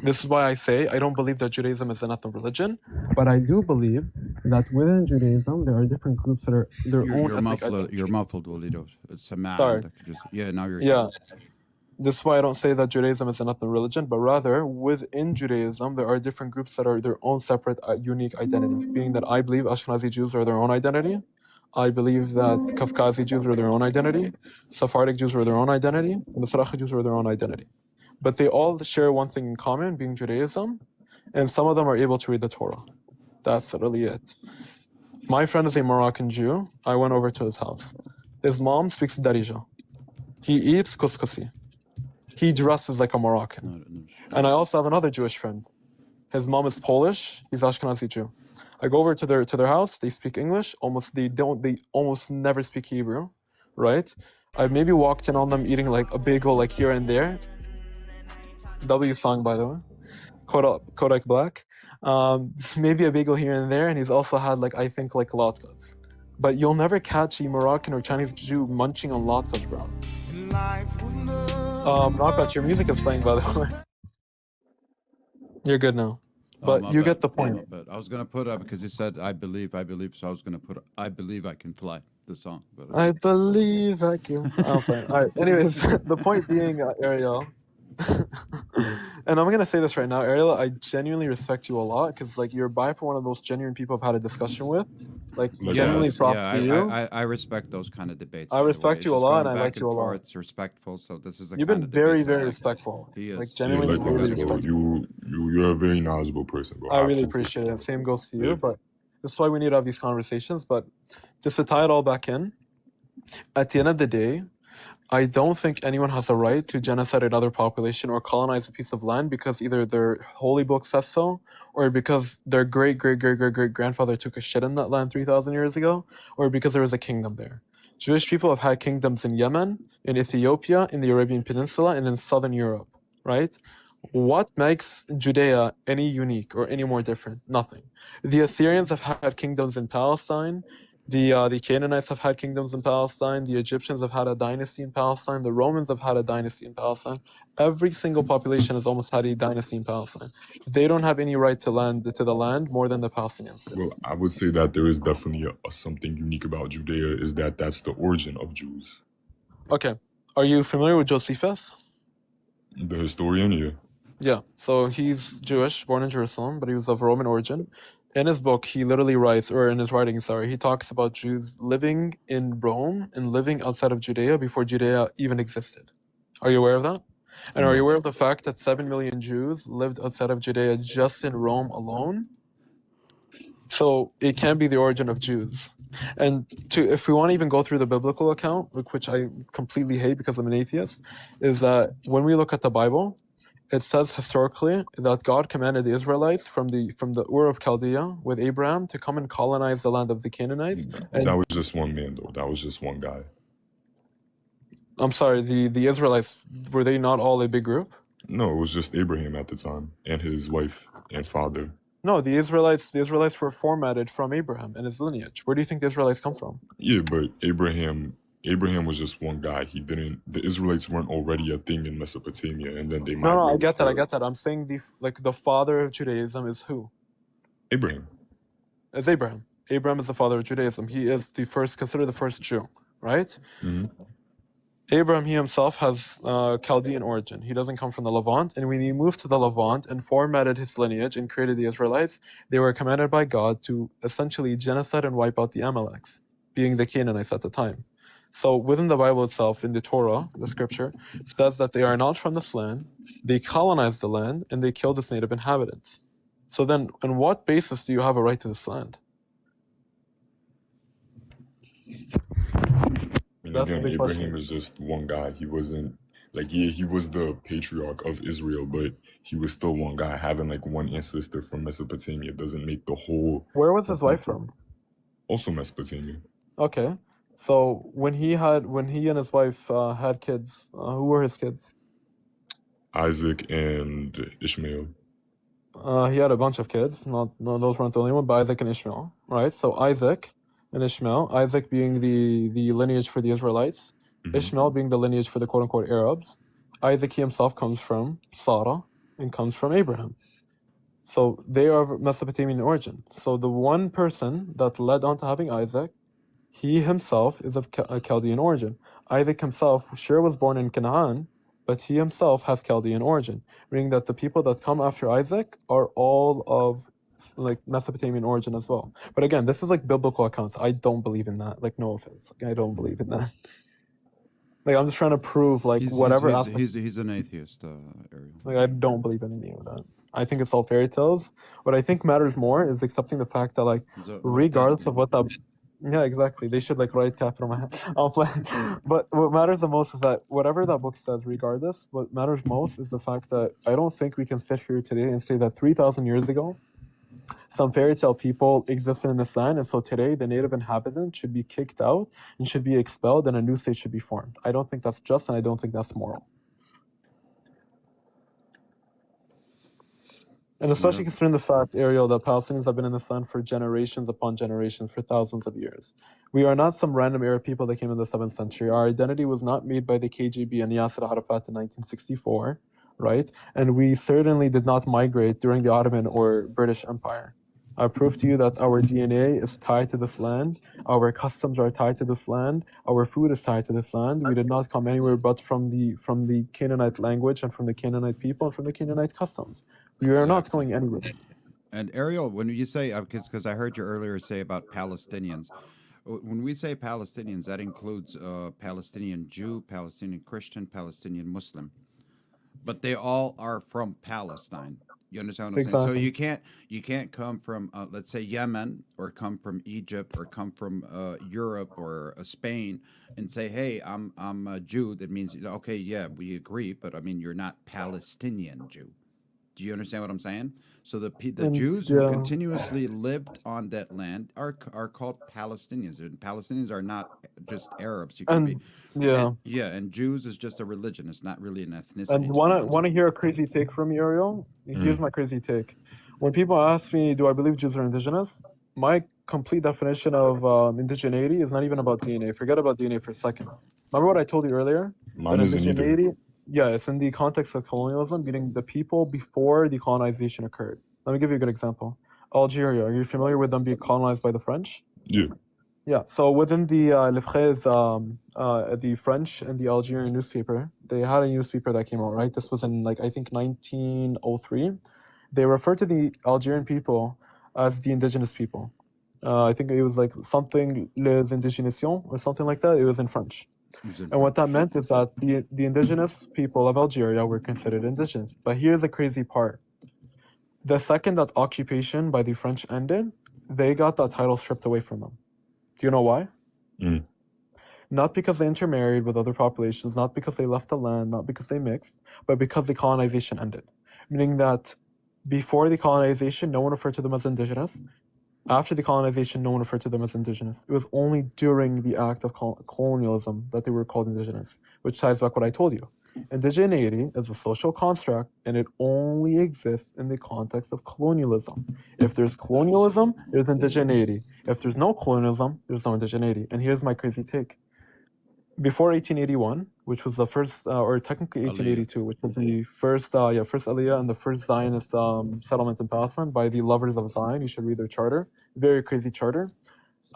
This is why I say I don't believe that Judaism is an ethnic religion, but I do believe that within Judaism there are different groups that are their own ethnic identity. You're muffled, Walito. It's a man. Sorry. Now you're Yeah. This is why I don't say that Judaism is another religion, but rather within Judaism there are different groups that are their own separate, unique identities. Being that I believe Ashkenazi Jews are their own identity, I believe that Kafkazi Jews are their own identity, Sephardic Jews are their own identity, and Mizrahi Jews are their own identity. But they all share one thing in common, being Judaism, and some of them are able to read the Torah. That's really it. My friend is a Moroccan Jew. I went over to his house. His mom speaks Darija. He eats couscousi. He dresses like a Moroccan. And I also have another Jewish friend. His mom is Polish. He's Ashkenazi Jew. I go over to their house. They speak English. They almost never speak Hebrew, right? I've maybe walked in on them eating like a bagel like here and there. W song, by the way. Kodak Black. Maybe a bagel here and there, and he's also had like I think like latkes. But you'll never catch a Moroccan or Chinese Jew munching on latkes, bro. Knockout, your music is playing, by the way. You're good now. But you get the point. But I was gonna put up because he said I believe, so I was gonna put I believe I can fly the song. But I believe I can. I'll play it. All right. Anyways, the point being, Ariel, and I'm gonna say this right now, Ariel, I genuinely respect you a lot because like you're by for one of those genuine people I've had a discussion with. Like genuinely props to you. I respect those kind of debates. I respect you a lot, and I like you a lot. It's respectful. So this is you've been very, very respectful. He is. Like genuinely, really respectful. You're a very knowledgeable person, bro. I really appreciate it. Same goes to you. But this is why we need to have these conversations. But just to tie it all back in, at the end of the day, I don't think anyone has a right to genocide another population or colonize a piece of land because either their holy book says so, or because their great grandfather took a shit in that land 3,000 years ago, or because there was a kingdom there. Jewish people have had kingdoms in Yemen, in Ethiopia, in the Arabian Peninsula, and in Southern Europe, right? What makes Judea any unique or any more different? Nothing. The Assyrians have had kingdoms in Palestine. The Canaanites have had kingdoms in Palestine. The Egyptians have had a dynasty in Palestine. The Romans have had a dynasty in Palestine. Every single population has almost had a dynasty in Palestine. They don't have any right to the land more than the Palestinians do. Well, I would say that there is definitely something unique about Judea is that that's the origin of Jews. Okay. Are you familiar with Josephus? The historian, yeah. Yeah. So he's Jewish, born in Jerusalem, but he was of Roman origin. In his book, he literally writes, or in his writing, sorry, he talks about Jews living in Rome and living outside of Judea before Judea even existed. Are you aware of that? And are you aware of the fact that 7 million Jews lived outside of Judea just in Rome alone? So it can be the origin of Jews. And if we want to even go through the biblical account, which I completely hate because I'm an atheist, is that when we look at the Bible, it says historically that God commanded the Israelites from the Ur of Chaldea with Abraham to come and colonize the land of the Canaanites. And that was just one man, though. That was just one guy. I'm sorry, the Israelites, were they not all a big group? No, it was just Abraham at the time and his wife and father. No, the Israelites were formatted from Abraham and his lineage. Where do you think the Israelites come from? Yeah, but Abraham was just one guy. The Israelites weren't already a thing in Mesopotamia, and then they migrated. No, I get that. I'm saying the father of Judaism is who? Abraham. It's Abraham. Abraham is the father of Judaism. He is considered the first Jew, right? Mm-hmm. Abraham, he himself has Chaldean origin. He doesn't come from the Levant. And when he moved to the Levant and formatted his lineage and created the Israelites, they were commanded by God to essentially genocide and wipe out the Amaleks, being the Canaanites at the time. So within the Bible itself, in the Torah, the scripture, says that they are not from this land, they colonized the land, and they killed its native inhabitants. So then, on what basis do you have a right to this land? Again, Abraham is just one guy. He wasn't, he was the patriarch of Israel, but he was still one guy. Having, one ancestor from Mesopotamia doesn't make the whole... Where was his wife from? Also Mesopotamia. Okay. So when he and his wife had kids, who were his kids? Isaac and Ishmael. He had a bunch of kids. No, those weren't the only one, but Isaac and Ishmael, right? So Isaac and Ishmael, Isaac being the lineage for the Israelites, mm-hmm. Ishmael being the lineage for the quote-unquote Arabs. Isaac, he himself comes from Sarah and comes from Abraham. So they are of Mesopotamian origin. So the one person that led on to having Isaac, he himself is of Chaldean origin. Isaac himself sure was born in Canaan, but he himself has Chaldean origin, meaning that the people that come after Isaac are all of like Mesopotamian origin as well. But again, this is like biblical accounts. I don't believe in that. Like, no offense, like, I don't believe in that. Like, I'm just trying to prove like whatever aspect. He's an atheist, Ariel. Like, I don't believe in any of that. I think it's all fairy tales. What I think matters more is accepting the fact that like regardless of what that. Yeah, exactly. They should like write capital. But what matters the most is that whatever that book says, regardless, what matters most is the fact that I don't think we can sit here today and say that 3,000 years ago, some fairy tale people existed in this land, and so today the native inhabitants should be kicked out and should be expelled, and a new state should be formed. I don't think that's just, and I don't think that's moral. And especially considering the fact, Ariel, that Palestinians have been in the sun for generations upon generations, for thousands of years. We are not some random Arab people that came in the 7th century. Our identity was not made by the KGB and Yasser Arafat in 1964, right? And we certainly did not migrate during the Ottoman or British Empire. I prove to you that our DNA is tied to this land. Our customs are tied to this land. Our food is tied to this land. We did not come anywhere but from the Canaanite language and from the Canaanite people and from the Canaanite customs. We are not going anywhere. And Ariel, when you say, because I heard you earlier say about Palestinians, when we say Palestinians, that includes Palestinian Jew, Palestinian Christian, Palestinian Muslim, but they all are from Palestine. You understand what I'm saying? So you can't come from let's say Yemen, or come from Egypt, or come from Europe or Spain and say, hey, I'm a Jew. That means, okay, yeah, we agree, but I mean, you're not Palestinian Jew. Do you understand what I'm saying? So the Jews who continuously lived on that land are called Palestinians. And Palestinians are not just Arabs. You can and Jews is just a religion. It's not really an ethnicity. And want to hear a crazy take from me, Ariel? Here's my crazy take. When people ask me, do I believe Jews are indigenous? My complete definition of indigeneity is not even about DNA. Forget about DNA for a second. Remember what I told you earlier? Mine isn't either. Yeah, it's in the context of colonialism, meaning the people before the colonization occurred. Let me give you a good example. Algeria, are you familiar with them being colonized by the French? Yeah. Yeah, so within the Le Fraise, the French and the Algerian newspaper, they had a newspaper that came out, right? This was in, like, I think 1903. They referred to the Algerian people as the indigenous people. I think it was like something, les indigénations, or something like that. It was in French. And what that meant is that the indigenous people of Algeria were considered indigenous. But here's the crazy part. The second that occupation by the French ended, they got that title stripped away from them. Do you know why? Not because they intermarried with other populations, not because they left the land, not because they mixed, but because the colonization ended. Meaning that before the colonization, no one referred to them as indigenous. After the colonization, no one referred to them as indigenous. It was only during the act of colonialism that they were called indigenous, which ties back what I told you. Indigeneity is a social construct, and it only exists in the context of colonialism. If there's colonialism, there's indigeneity. If there's no colonialism, there's no indigeneity. And here's my crazy take. Before 1881, which was the first, or technically 1882, which was the first Aliyah and the first Zionist settlement in Palestine by the lovers of Zion. You should read their charter. Very crazy charter.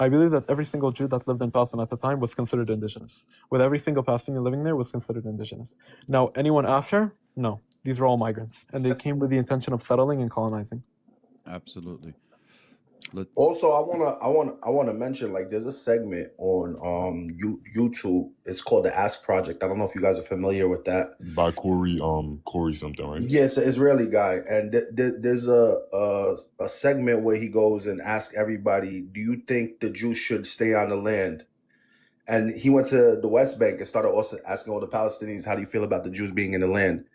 I believe that every single Jew that lived in Palestine at the time was considered indigenous. With every single Palestinian living there was considered indigenous. Now, anyone after? No. These were all migrants. And they came with the intention of settling and colonizing. Absolutely. Also, I wanna mention, like, there's a segment on YouTube. It's called the Ask Project. I don't know if you guys are familiar with that. By Corey something, right? Yeah, it's an Israeli guy, and there's a segment where he goes and asks everybody, "Do you think the Jews should stay on the land?" And he went to the West Bank and started also asking all the Palestinians, "How do you feel about the Jews being in the land?"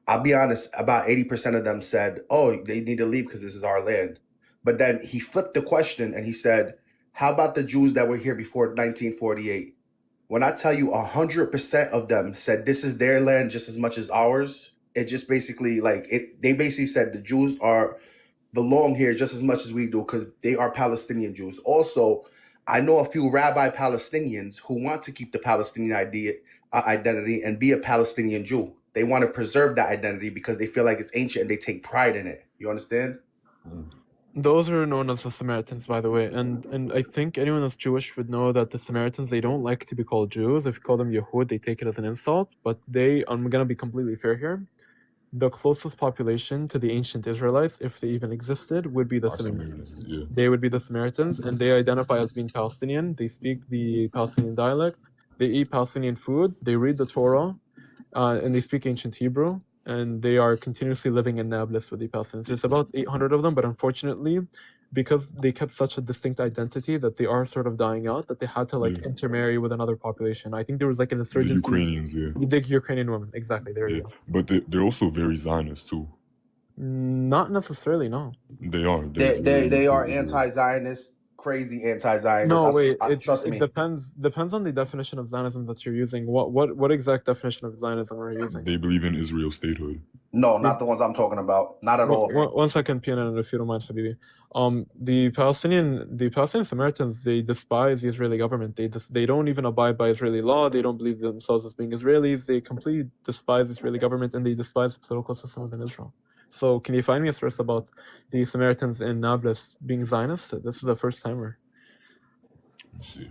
I'll be honest, about 80% of them said, "Oh, they need to leave because this is our land." But then he flipped the question and he said, "How about the Jews that were here before 1948? When I tell you 100% of them said this is their land just as much as ours, it just basically they basically said the Jews belong here just as much as we do because they are Palestinian Jews. Also, I know a few rabbi Palestinians who want to keep the Palestinian identity and be a Palestinian Jew. They want to preserve that identity because they feel like it's ancient and they take pride in it. You understand? Those are known as the Samaritans, by the way, and I think anyone that's Jewish would know that the Samaritans, they don't like to be called Jews. If you call them Yehud, they take it as an insult. But I'm gonna be completely fair here. The closest population to the ancient Israelites, if they even existed, would be the Samaritans. Yeah. They would be the Samaritans, and they identify as being Palestinian. They speak the Palestinian dialect. They eat Palestinian food. They read the Torah, and they speak ancient Hebrew. And they are continuously living in Nablus with the Palestinians. There's about 800 of them, but unfortunately, because they kept such a distinct identity that they are sort of dying out, that they had to like intermarry with another population. I think there was like an The insurgency. Ukrainians, yeah. The Ukrainian women, exactly. There you Yeah. go. But they're also very Zionist too. Not necessarily, no. They are. They are anti-Zionist, crazy anti-Zionist. No, wait. Trust It me. depends on the definition of Zionism that you're using. What exact definition of Zionism are you using? They believe in Israel statehood. No, not the ones I'm talking about. Not at all. One second, PNN, if you don't mind, Habibi. The Palestinian Samaritans, they despise the Israeli government. They don't even abide by Israeli law. They don't believe themselves as being Israelis. They completely despise the Israeli government, and they despise the political system within Israel. So can you find me a source about the Samaritans in Nablus being Zionists? This is the first timer. Let's see.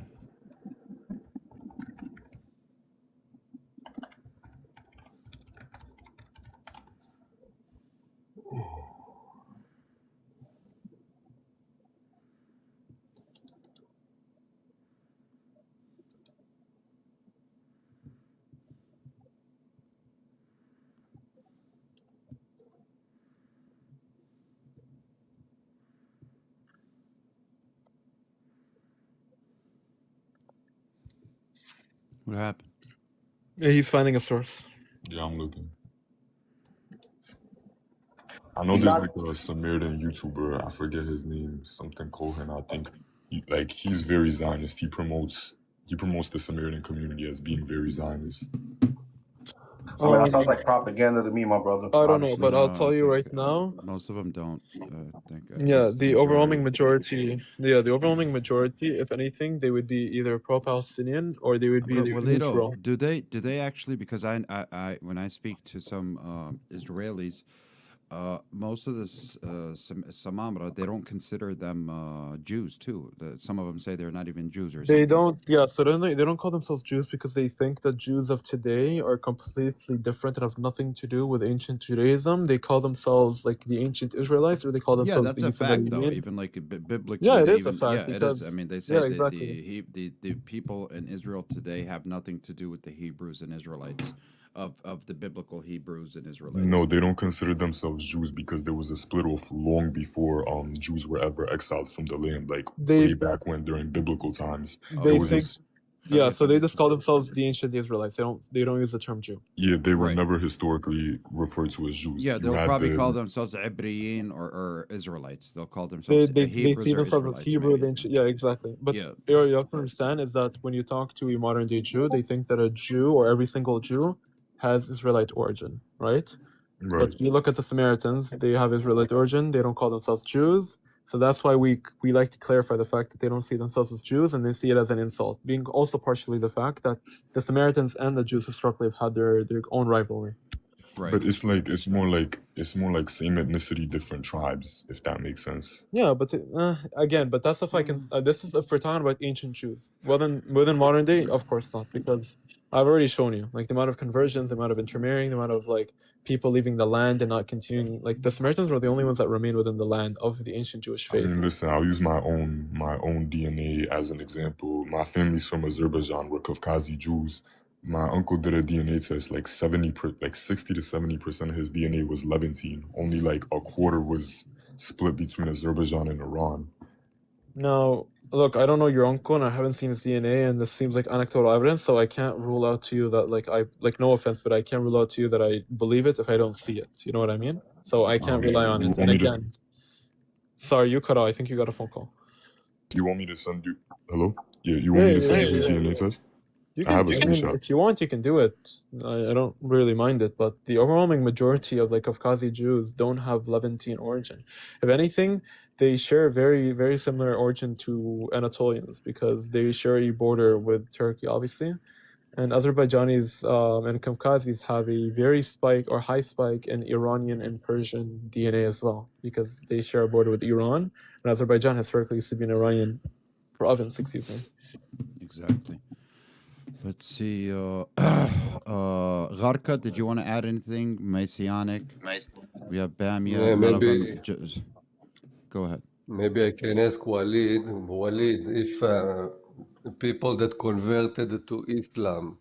What happened? Yeah, he's finding a source. Yeah, I'm looking. I know there's like a Samaritan YouTuber, I forget his name, something Cohen, I think. He's very Zionist. He promotes the Samaritan community as being very Zionist. I mean, that sounds like propaganda to me, my brother. I don't know, but I'll tell you right now. Most of them don't think. Yeah, the overwhelming majority. Yeah, the overwhelming majority, if anything, they would be either pro-Palestinian or they would be neutral. Do they actually? Because I when I speak to some Israelis, most of this Samamra, they don't consider them Jews too. Some of them say they're not even Jews or something. They don't. Yeah, so they don't call themselves Jews because they think that Jews of today are completely different and have nothing to do with ancient Judaism. They call themselves like the ancient Israelites, or they call themselves. Yeah, that's a fact, though. Even like biblically, yeah, it is a fact. Yeah, because, it is. I mean, they say exactly. the people in Israel today have nothing to do with the Hebrews and Israelites. Of the biblical Hebrews and Israelites. No, they don't consider themselves Jews because there was a split off long before Jews were ever exiled from the land, way back when during biblical times. So they just call themselves the ancient Israelites. They don't use the term Jew. Yeah, they were never historically referred to as Jews. Yeah, they'll probably call themselves Ibriyin or Israelites. They'll call themselves Hebrews see or themselves as Hebrew. Yeah, exactly. But you have to understand is that when you talk to a modern day Jew, they think that a Jew or every single Jew has Israelite origin, right? But you look at the Samaritans, they have Israelite origin. They don't call themselves Jews. So that's why we like to clarify the fact that they don't see themselves as Jews and they see it as an insult, being also partially the fact that the Samaritans and the Jews historically have had their own rivalry. Right. But it's more like same ethnicity, different tribes, if that makes sense. Yeah, but again, but that's if I can. This is if we're talking about ancient Jews. Within modern day, of course not, because I've already shown you like the amount of conversions, the amount of intermarrying, the amount of like people leaving the land and not continuing. Like the Samaritans were the only ones that remained within the land of the ancient Jewish faith. I mean, listen, I'll use my own DNA as an example. My family's from Azerbaijan. We're Caucasian Jews. My uncle did a DNA test, 60 to 70% of his DNA was Levantine. Only like a quarter was split between Azerbaijan and Iran. Now, look, I don't know your uncle and I haven't seen his DNA, and this seems like anecdotal evidence, so I can't rule out to you that no offense, but I can't rule out to you that I believe it if I don't see it. You know what I mean? So I can't rely on it. And again, sorry, you cut out. I think you got a phone call. You want me to send you? Hello? Yeah, you want me to send you his DNA test? I have a screenshot. If you want, you can do it. I don't really mind it, but the overwhelming majority of Caucasian Jews don't have Levantine origin. If anything, they share very, very similar origin to Anatolians because they share a border with Turkey, obviously. And Azerbaijanis and Kavkazis have a very high spike in Iranian and Persian DNA as well, because they share a border with Iran, and Azerbaijan historically used to be an Iranian province, excuse me. Exactly. Let's see. Gharka, did you want to add anything? Messianic. We have Bamia. Yeah, None of maybe them. Go ahead. maybe I can ask Walid, if people that converted to Islam,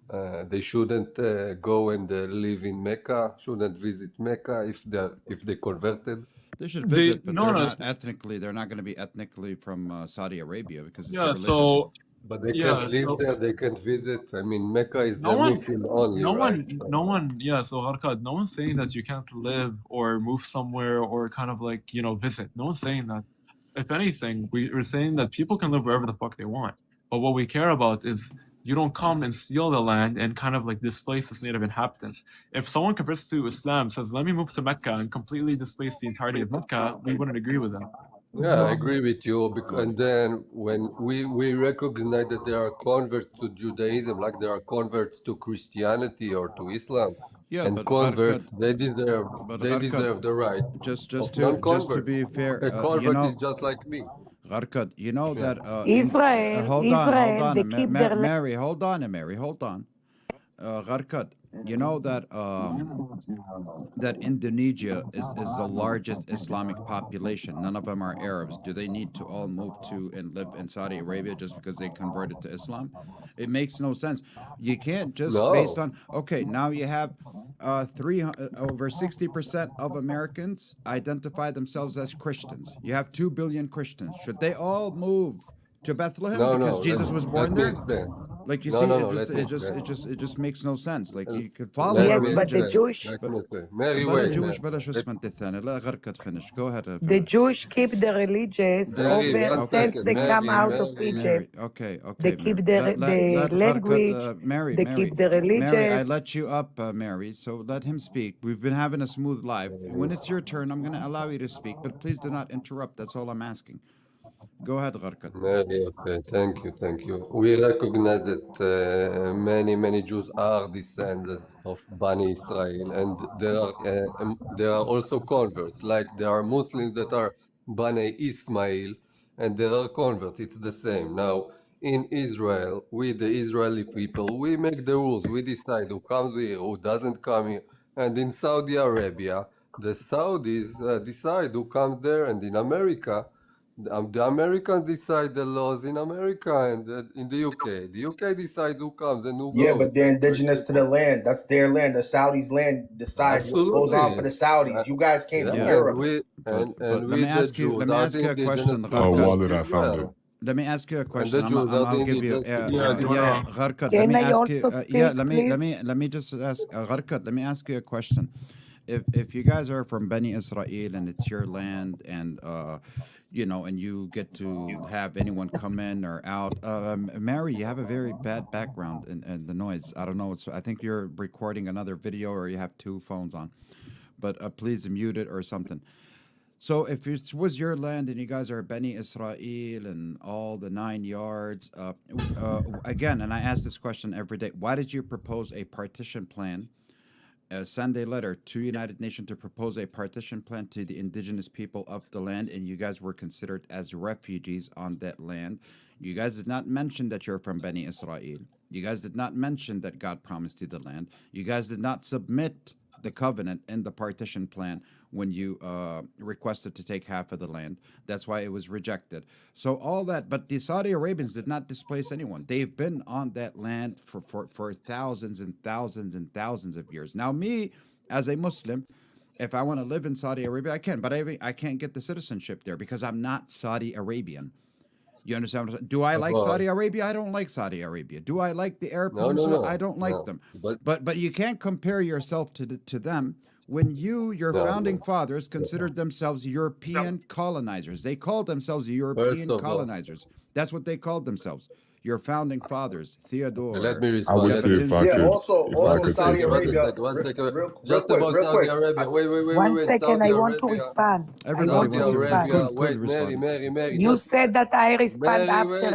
they shouldn't go and live in Mecca, shouldn't visit Mecca if they converted. They should visit, but no, they're no, not ethnically. They're not going to be ethnically from Saudi Arabia because it's a yeah. religion. So But they yeah, can't live so there, they can't visit. I mean, Mecca is no one, Muslim only, no right? one. Yeah. So Harkat, no one's saying that you can't live or move somewhere or kind of like visit. No one's saying that. If anything, we're saying that people can live wherever the fuck they want. But what we care about is you don't come and steal the land and kind of like displace its native inhabitants. If someone converts to Islam, says, let me move to Mecca and completely displace the entirety of Mecca, we wouldn't agree with them. Yeah, I agree with you. And then when we recognize that there are converts to Judaism, like there are converts to Christianity or to Islam, Yeah, and but converts, Gharkat, they deserve the right just of to non-converts. be fair, A convert is just like me. Gharkat, you know Yeah. that Israel, hold Israel, on, they keep their land. Mary, hold on. Gharkat, you know that that Indonesia is the largest Islamic population. None of them are Arabs. Do they need to all move to and live in Saudi Arabia just because they converted to Islam? It makes no sense. You can't just based No, on now you have over 60% of Americans identify themselves as Christians. You have 2 billion Christians. Should they all move to Bethlehem no, because no. Jesus was Let born me there? explain. Like you No, see, no, no. Let me it explain. just makes no sense. Like you could follow Let a Yes, me but the religion. explain. Jewish, Let me explain. Mary, بلا wait, Jewish Mary. بلا شو اسمه انت الثاني لا غركت finish. Go ahead. the Jewish keep the religious Mary, over one Okay, since second. they come Mary, out of Mary. Egypt. Okay, They keep Mary. the Let غركت language. Mary, They keep the Mary, I religious. let you up, Mary, so let him speak. We've been having a smooth life. When it's your turn, I'm going to allow you to speak, but please do not interrupt. That's all I'm asking. Go ahead, غركت. Mary, okay, thank you. We recognize that many Jews are descendants of Bani Israel, and there are also converts. Like there are Muslims that are Bani Ismail, and there are converts. It's the same. Now, in Israel, we the Israeli people, we make the rules. We decide who comes here, who doesn't come here. And in Saudi Arabia, the Saudis decide who comes there, and in America. The Americans decide the laws in America and in the UK. The UK decides who comes and who Yeah, goes. but they're That's very indigenous to the simple. land. That's their land. The Saudis' land decides what goes on for the Saudis. You guys came from Yeah, Europe. and But let we me the ask you. Jews Let me are ask the you a indigenous question, people غركت. of Walid, I found it. Israel. Let me ask you a And question. the Jews are the I'll give you. indigenous Yeah, do you wanna- غركت. Let Can me I ask you. also speak, please? Let me just ask غركت. Let me ask you a question. If you guys are from Bani Israel and it's your land and and you get to have anyone come in or out. Mary, you have a very bad background and the noise. I don't know. I think you're recording another video or you have two phones on. But please mute it or something. So if it was your land and you guys are Bani Israel and all the 9 yards, again, and I ask this question every day, why did you propose a partition plan? Send a letter to United Nations to propose a partition plan to the indigenous people of the land, and you guys were considered as refugees on that land. You guys did not mention that you're from Bani Israel. You guys did not mention that God promised you the land. You guys did not submit the covenant in the partition plan when you requested to take half of the land. That's why it was rejected. So all that, but the Saudi Arabians did not displace anyone. They've been on that land for thousands and thousands and thousands of years. Now, me as a Muslim, if I want to live in Saudi Arabia, I can, but I can't get the citizenship there because I'm not Saudi Arabian. You understand what I'm saying? Do I like Saudi Arabia? I don't like Saudi Arabia. Do I like the Arab Peninsula? I don't like them. But you can't compare yourself to them when your founding fathers considered themselves European colonizers. They called themselves European colonizers. That's what they called themselves. your founding fathers, Theodore. Let me I respond. would Let say me if I Yeah. could, Also, if I also could say Saudi something. Arabia. One second. Real Just quick, about real Saudi quick. Arabia. Wait. One second, Saudi I want to Arabia. respond. Everybody Saudi wants to Arabia. could Wait, respond. Mary. You Just said that I respond Mary, after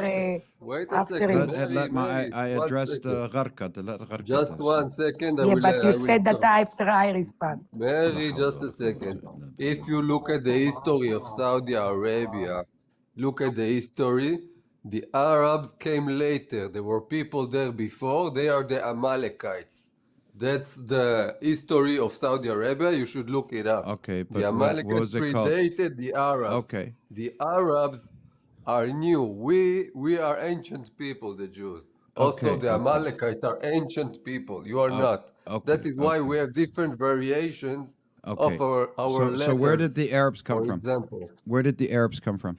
wait a after second. Let my Mary, I one addressed second. Gharkat. Let Gharkat Just last. 1 second. yeah, but you I will said that stop. after I respond. Mary, just a second. If you look at the history of Saudi Arabia, look at the history. The Arabs came later. There were people there before. They are the Amalekites. That's the history of Saudi Arabia. You should look it up. Okay, The but what was Amalekites it called? predated the Arabs. Okay. The Arabs are new. We are ancient people, the Jews. Also, Okay, the okay. Amalekites are ancient people. You are not. Okay. That is why okay. we have different variations Okay. of our letters. So where did the Arabs come for from? example, Where did the Arabs come from?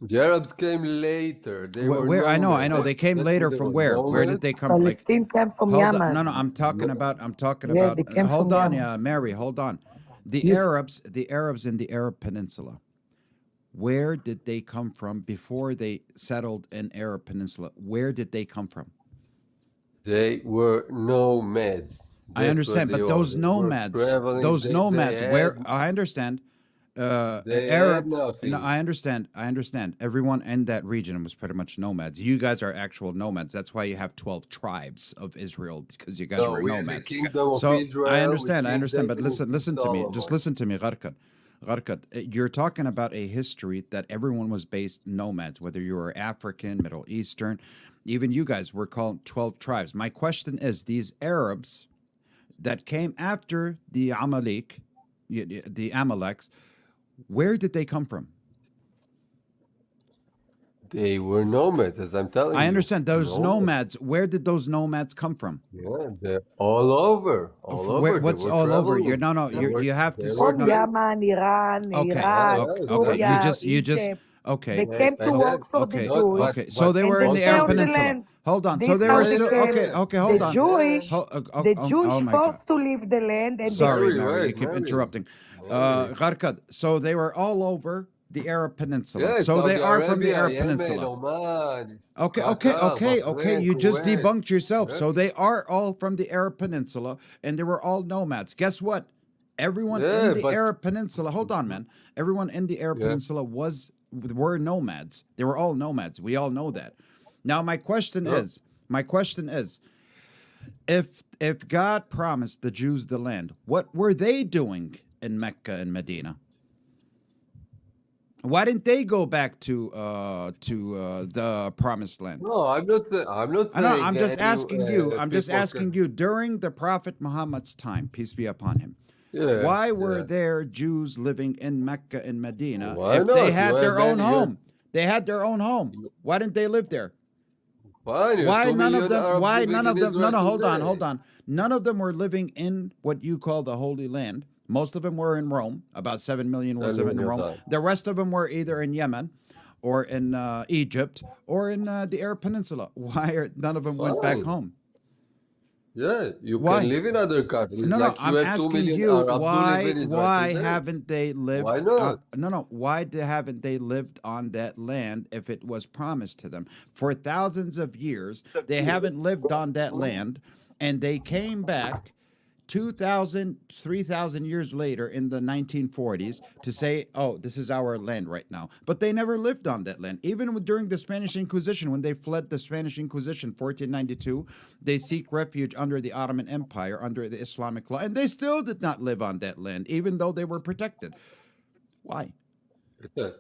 the Arabs came later. They were Where I know nomads. they came That's later they from were where? Where did nomads. they come from? Like, Palestine came from hold on. Yemen. No, I'm talking about Yeah, they came hold from on, Yemen. yeah, Mary, hold on. The You s- Arabs in the Arab Peninsula. Where did they come from before they settled in Arab Peninsula? Where did they come from? They were nomads. I understand, but those nomads, where I understand, They Arab. had nothing. No, I understand. Everyone in that region was pretty much nomads. You guys are actual nomads. That's why you have 12 tribes of Israel, because you guys No, were we are the nomads. kingdom of So Israel. I understand. which is But taken listen into to me. Solomon. Just listen to me, Gharkat. You're talking about a history that everyone was based nomads, whether you were African, Middle Eastern, even you guys were called 12 tribes. My question is, these Arabs that came after the Amaleks, where did they come from? They were nomads, as I'm telling you. I understand those nomads. Where did those nomads come from? Yeah, they're all over. All over. What's all over? You have to From Yemen, Iran, Iraq, Syria, Egypt. Okay. They came to work for the Jews. Okay. So they were in the stay Arab on the Peninsula. land. Hold on. This So they how were they still came. okay. Hold on. The Jewish oh my God. forced to leave the land, and Sorry, they Mary, you keep interrupting. Gharkat, so they were all over the Arab Peninsula. Yeah, so they Saudi are from the Arabia, Arab Yemen, Peninsula. Oman, Okay. Qatar, Bahrain, You just Kuwait. debunked yourself. Yeah. So they are all from the Arab Peninsula, and they were all nomads. Guess what? Everyone in the Arab Peninsula. Hold on, man. Everyone in the Arab Peninsula were nomads. They were all nomads. We all know that. Now, my question is, if God promised the Jews the land, what were they doing in Mecca and Medina? Why didn't they go back to the promised land? No, I'm not saying. I'm just asking you. I'm just asking you. During the Prophet Muhammad's time, peace be upon him, why were there Jews living in Mecca and Medina if they had their own home? They had their own home. Why didn't they live there? Fine, Why none of them? Why No, hold on. None of them were living in what you call the Holy Land. Most of them were in Rome. About 7 million were living in Rome. The rest of them were either in Yemen, or in Egypt, or in the Arab Peninsula. Why none of them went back home? Yeah, you can live in other countries. No, I'm asking you why haven't they lived? Why not? Why haven't they lived on that land if it was promised to them for thousands of years? They haven't lived on that land, and they came back 2,000, 3,000 years later in the 1940s to say, oh, this is our land right now. But they never lived on that land. Even during the Spanish Inquisition, when they fled the Spanish Inquisition, 1492, they seek refuge under the Ottoman Empire, under the Islamic law, and they still did not live on that land, even though they were protected. Why?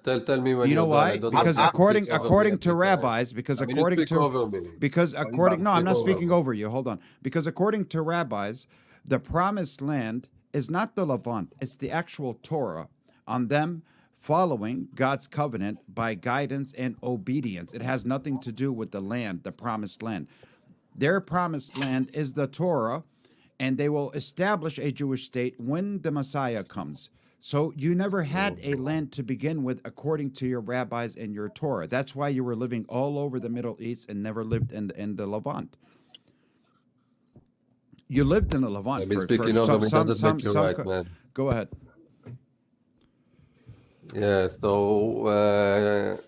Tell me when you know why? Because according to rabbis, no, I'm not speaking over you. Hold on. Because according to rabbis, the promised land is not the Levant, it's the actual Torah, on them following God's covenant by guidance and obedience. It has nothing to do with the land, the promised land. Their promised land is the Torah, and they will establish a Jewish state when the Messiah comes. So you never had a land to begin with according to your rabbis and your Torah. That's why you were living all over the Middle East and never lived in the Levant. You lived in the Levant for some right, man. Go ahead. Yeah, so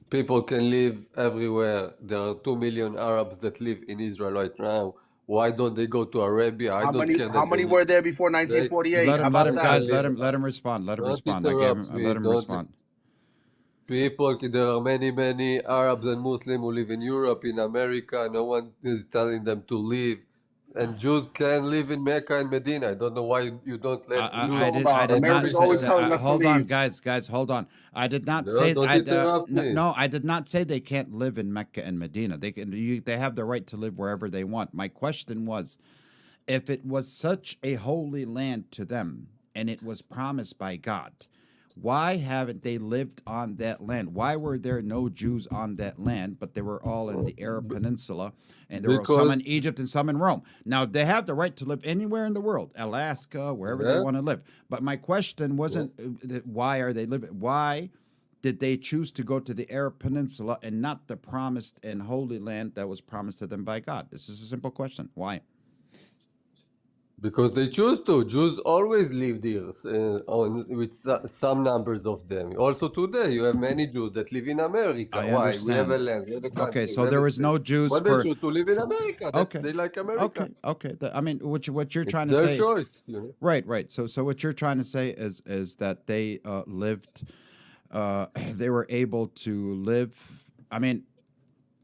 people can live everywhere. There are 2 million Arabs that live in Israel right now. Why don't they go to Arabia? I don't care How that many were there before 1948? How Let about him, that? guys. Let him respond. Let him Don't respond. interrupt me. Let him respond. People, there are many Arabs and Muslims who live in Europe, in America. No one is telling them to leave. And Jews can live in Mecca and Medina. I don't know why you don't let Jews I did and not America's say always that. telling us to Hold on, leave. guys, hold on. I did not No, say. don't interrupt me. No, I did not say they can't live in Mecca and Medina. They can. They have the right to live wherever they want. My question was, if it was such a holy land to them and it was promised by God, why haven't they lived on that land? Why were there no Jews on that land, but they were all in the Arab Peninsula, and there were some Because, in Egypt and some in Rome? Now, they have the right to live anywhere in the world, Alaska, wherever they yeah, want to live. But my question yeah. wasn't why are they living? Why did they choose to go to the Arab Peninsula and not the promised and holy land that was promised to them by God? This is a simple question. Why? Because they choose to. Jews always live here with some numbers of them. Also today, you have many Jews that live in America. I Why? We have a understand. land, we have a Okay, country, so we have there a was state. no Jews But they choose to live in for America. okay, They like America. okay. I mean, what you're It's trying to their say, choice, you know. right. So what you're trying to say is that they lived, they were able to live. I mean,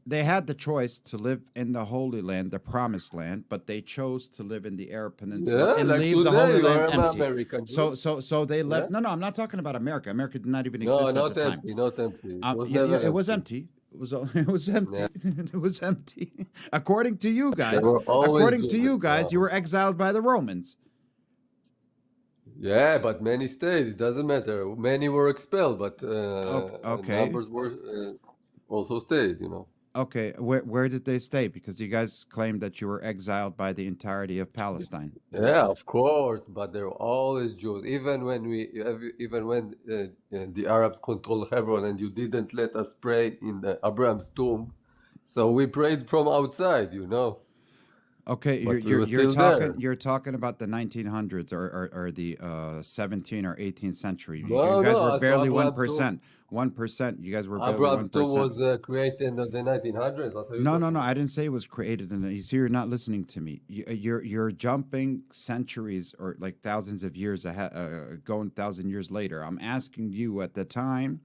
they had the choice to live in the Holy Land, the Promised Land, but they chose to live in the Arab Peninsula Yeah, and like leave the today, Holy you Land are an empty. American Jew. So they Yeah. left. No, I'm not talking about America. America did not even No, exist at the not time. empty, not empty. It was Yeah, never it was empty. empty. It was empty. It was empty. According to you There guys, were always according to Jews. you guys, you were exiled by the Romans. Yeah, but many stayed. It doesn't matter. Many were expelled, but Okay. numbers were also stayed, you know. Okay. Where did they stay? Because you guys claimed that you were exiled by the entirety of Palestine. Yeah, of course, but there were always Jews. Even when the Arabs controlled Hebron and you didn't let us pray in Abraham's tomb, so we prayed from outside, you know. Okay, But we were still there. you're talking about the 1900s or the 17th or 18th century. You No, guys no. were So barely Abraham's tomb, 1%. You guys were barely Abraham's tomb 1%. was created in the 1900s. What are you No, talking I about? didn't say it was created in the. You see, you're not listening to me. You're jumping centuries or like thousands of years ahead, going 1,000 years later. I'm asking you at the time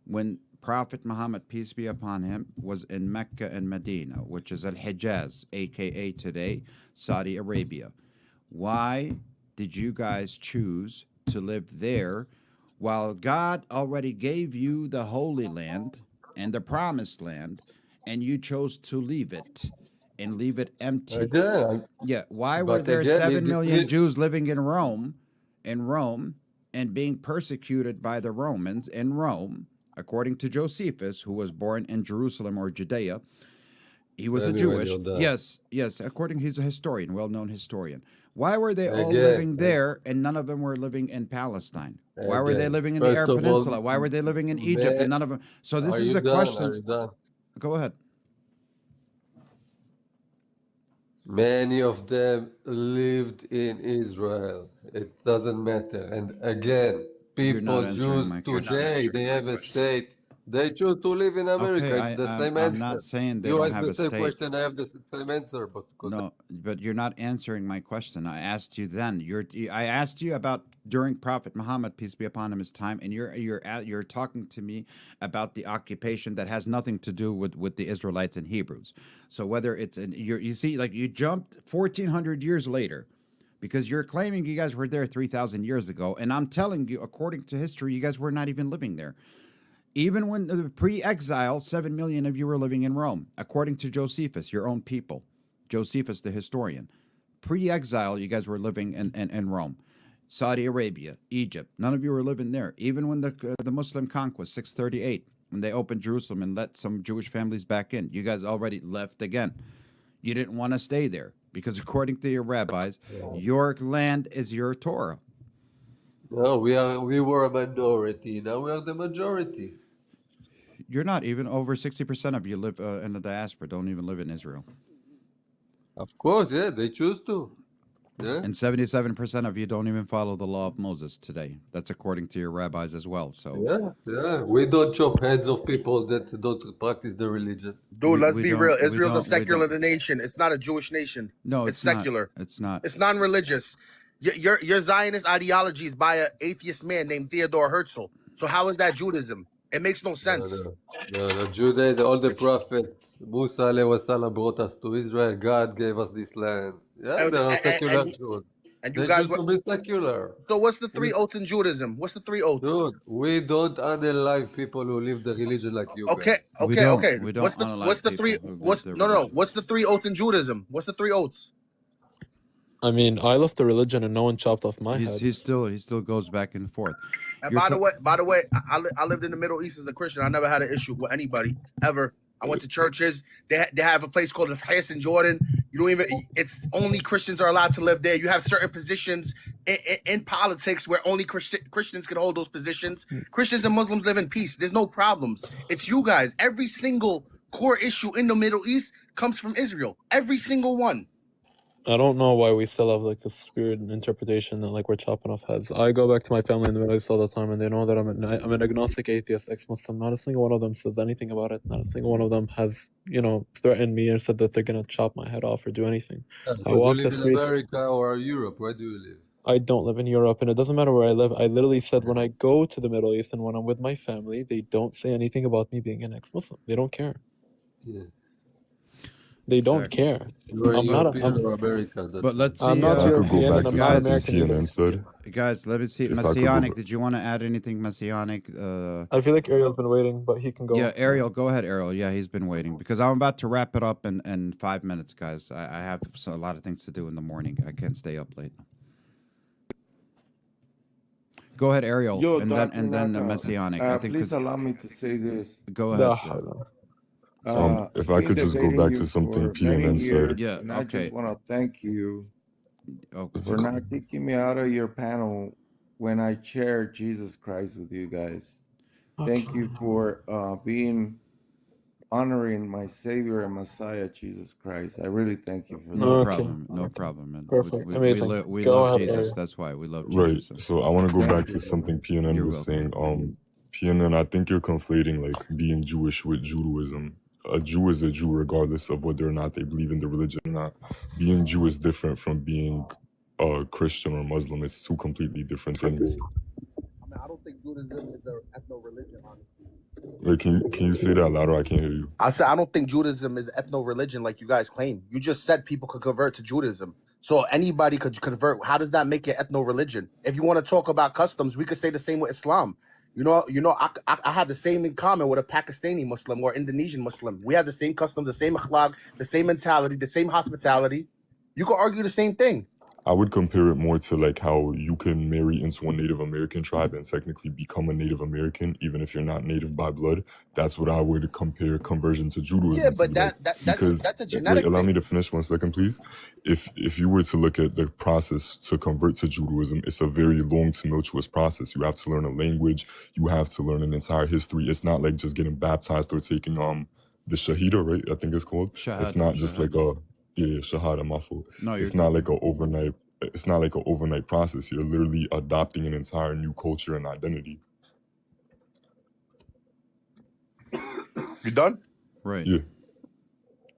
when Prophet Muhammad, peace be upon him, was in Mecca and Medina, which is Al-Hijaz, aka today Saudi Arabia. Why did you guys choose to live there while God already gave you the Holy Land and the Promised Land, and you chose to leave it and leave it empty? Again, Yeah, why were but there again, 7 million Jews living in Rome, and being persecuted by the Romans in Rome, according to Josephus, who was born in Jerusalem or Judea? He was tell a me when Jewish. you're done. Yes, according, he's a historian, well-known historian. Why were they all Again, living there and none of them were living in Palestine? Why were they again. living in the First Arab of Peninsula? all, Why were they living in Egypt and none of them? So this are is you a done? question. Are you done? Go ahead. Many of them lived in Israel. It doesn't matter. And again, You're not people, answering Jews my question. today, they have a state. They choose to live in America. Okay, It's the same I'm answer. not saying they You don't ask have the a same state. question, I have the same answer. But No, but you're not answering my question. I asked you then. I asked you about during Prophet Muhammad, peace be upon him, his time, and you're talking to me about the occupation that has nothing to do with the Israelites and Hebrews. So whether it's you see, like, you jumped 1,400 years later, because you're claiming you guys were there 3,000 years ago, and I'm telling you, according to history, you guys were not even living there. Even when the pre-exile, 7 million of you were living in Rome, according to Josephus, your own people. Josephus, the historian. Pre-exile, you guys were living in Rome. Saudi Arabia, Egypt, none of you were living there. Even when the Muslim conquest, 638, when they opened Jerusalem and let some Jewish families back in, you guys already left again. You didn't want to stay there because according to your rabbis, your land is your Torah. no, we were a minority. Now we are the majority. You're not. Even over 60% of you live in the diaspora, don't even live in Israel. Of course, yeah, they choose to. Yeah. And 77% of you don't even follow the law of Moses today. That's according to your rabbis as well. So Yeah. We don't chop heads of people that don't practice the religion. Dude, let's we be don't- real. we Israel's a don't- we secular don't. nation. It's not a Jewish nation. No, it's it's not. secular. It's not. It's non-religious. Your Zionist ideology is by an atheist man named Theodore Herzl. So how is that Judaism? It makes no sense. No, Judaism, all the prophets, Musa alayhi salam brought us to Israel. God gave us this land. Yeah, they're not secular Jews. And you They guys just to be secular. So what's the three oaths in Judaism? What's the three oaths? Dude, we don't unalive people who live the religion like you Okay, guys. We don't- okay. we don't What's the unalive three? people who What's live no their no? religion. What's the three oaths in Judaism? What's the three oaths? I mean, I left the religion and no one chopped off my head. He still goes back and forth. And You're by the way, I lived in the Middle East as a Christian. I never had an issue with anybody ever. I went to churches. They have a place called the Fayez in Jordan. You don't even. It's only Christians are allowed to live there. You have certain positions in politics where only Christians can hold those positions. Christians and Muslims live in peace. There's no problems. It's you guys. Every single core issue in the Middle East comes from Israel. Every single one. I don't know why we still have like this weird interpretation that like we're chopping off heads. I go back to my family in the Middle East all the time, and they know that I'm an agnostic atheist, ex-Muslim. Not a single one of them says anything about it. Not a single one of them has, threatened me or said that they're gonna chop my head off or do anything. Do you live in America or Europe? Where do you live? I don't live in Europe, and it doesn't matter where I live. I literally said when I go to the Middle East and when I'm with my family, they don't say anything about me being an ex-Muslim. They don't care. Yeah. They don't care. You're I'm not. European or American. But let's see. I'm not I could European. go back And to I'm not something American PNN either. said. Guys, let me see. If I could go Messianic, back- did you want to add anything Messianic? I feel like Ariel's been waiting, but he can go. Yeah, Ariel, go ahead, Ariel. Yeah, he's been waiting because I'm about to wrap it up in 5 minutes, guys. I have a lot of things to do in the morning. I can't stay up late. Go ahead, Ariel, Yo, and then the Knockout, Messianic. I think please 'cause- allow me to say this. go No, ahead. If I could been just go debating back you to something for many PNN said. years, Yeah, and I okay. just want to thank you Okay. for not kicking me out of your panel when I shared Jesus Christ with you guys. Thank you for honoring my Savior and Messiah, Jesus Christ. I really thank you for that. No Okay. problem. No problem, man. Perfect. We Amazing. we Go love ahead, Jesus. Ariel. That's why we love Right. Jesus. So I want to go Thank back you. to something PNN You're was welcome. saying. PNN, I think you're conflating like being Jewish with Judaism. A Jew is a Jew regardless of whether or not they believe in the religion or not. Being Jew is different from being a Christian or Muslim. It's two completely different things. I don't think Judaism is an ethno-religion, honestly. Wait, can you say that louder? I can't hear you. I said I don't think Judaism is ethno-religion like you guys claim. You just said people could convert to Judaism. So anybody could convert. How does that make it ethno-religion? If you want to talk about customs, we could say the same with Islam. I have the same in common with a Pakistani Muslim or Indonesian Muslim. We have the same customs, the same akhlaq, the same mentality, the same hospitality. You could argue the same thing. I would compare it more to like how you can marry into a Native American tribe and technically become a Native American, even if you're not Native by blood. That's what I would compare conversion to Judaism. Yeah, but to be like. that's a genetic Wait, allow thing. me to finish 1 second, please. If you were to look at the process to convert to Judaism, it's a very long, tumultuous process. You have to learn a language. You have to learn an entire history. It's not like just getting baptized or taking the Shahida, right? I think it's called. It's not just like a Shahada, my fault. No, It's not like an overnight. It's not like an overnight process. You're literally adopting an entire new culture and identity. You done? Right. Yeah.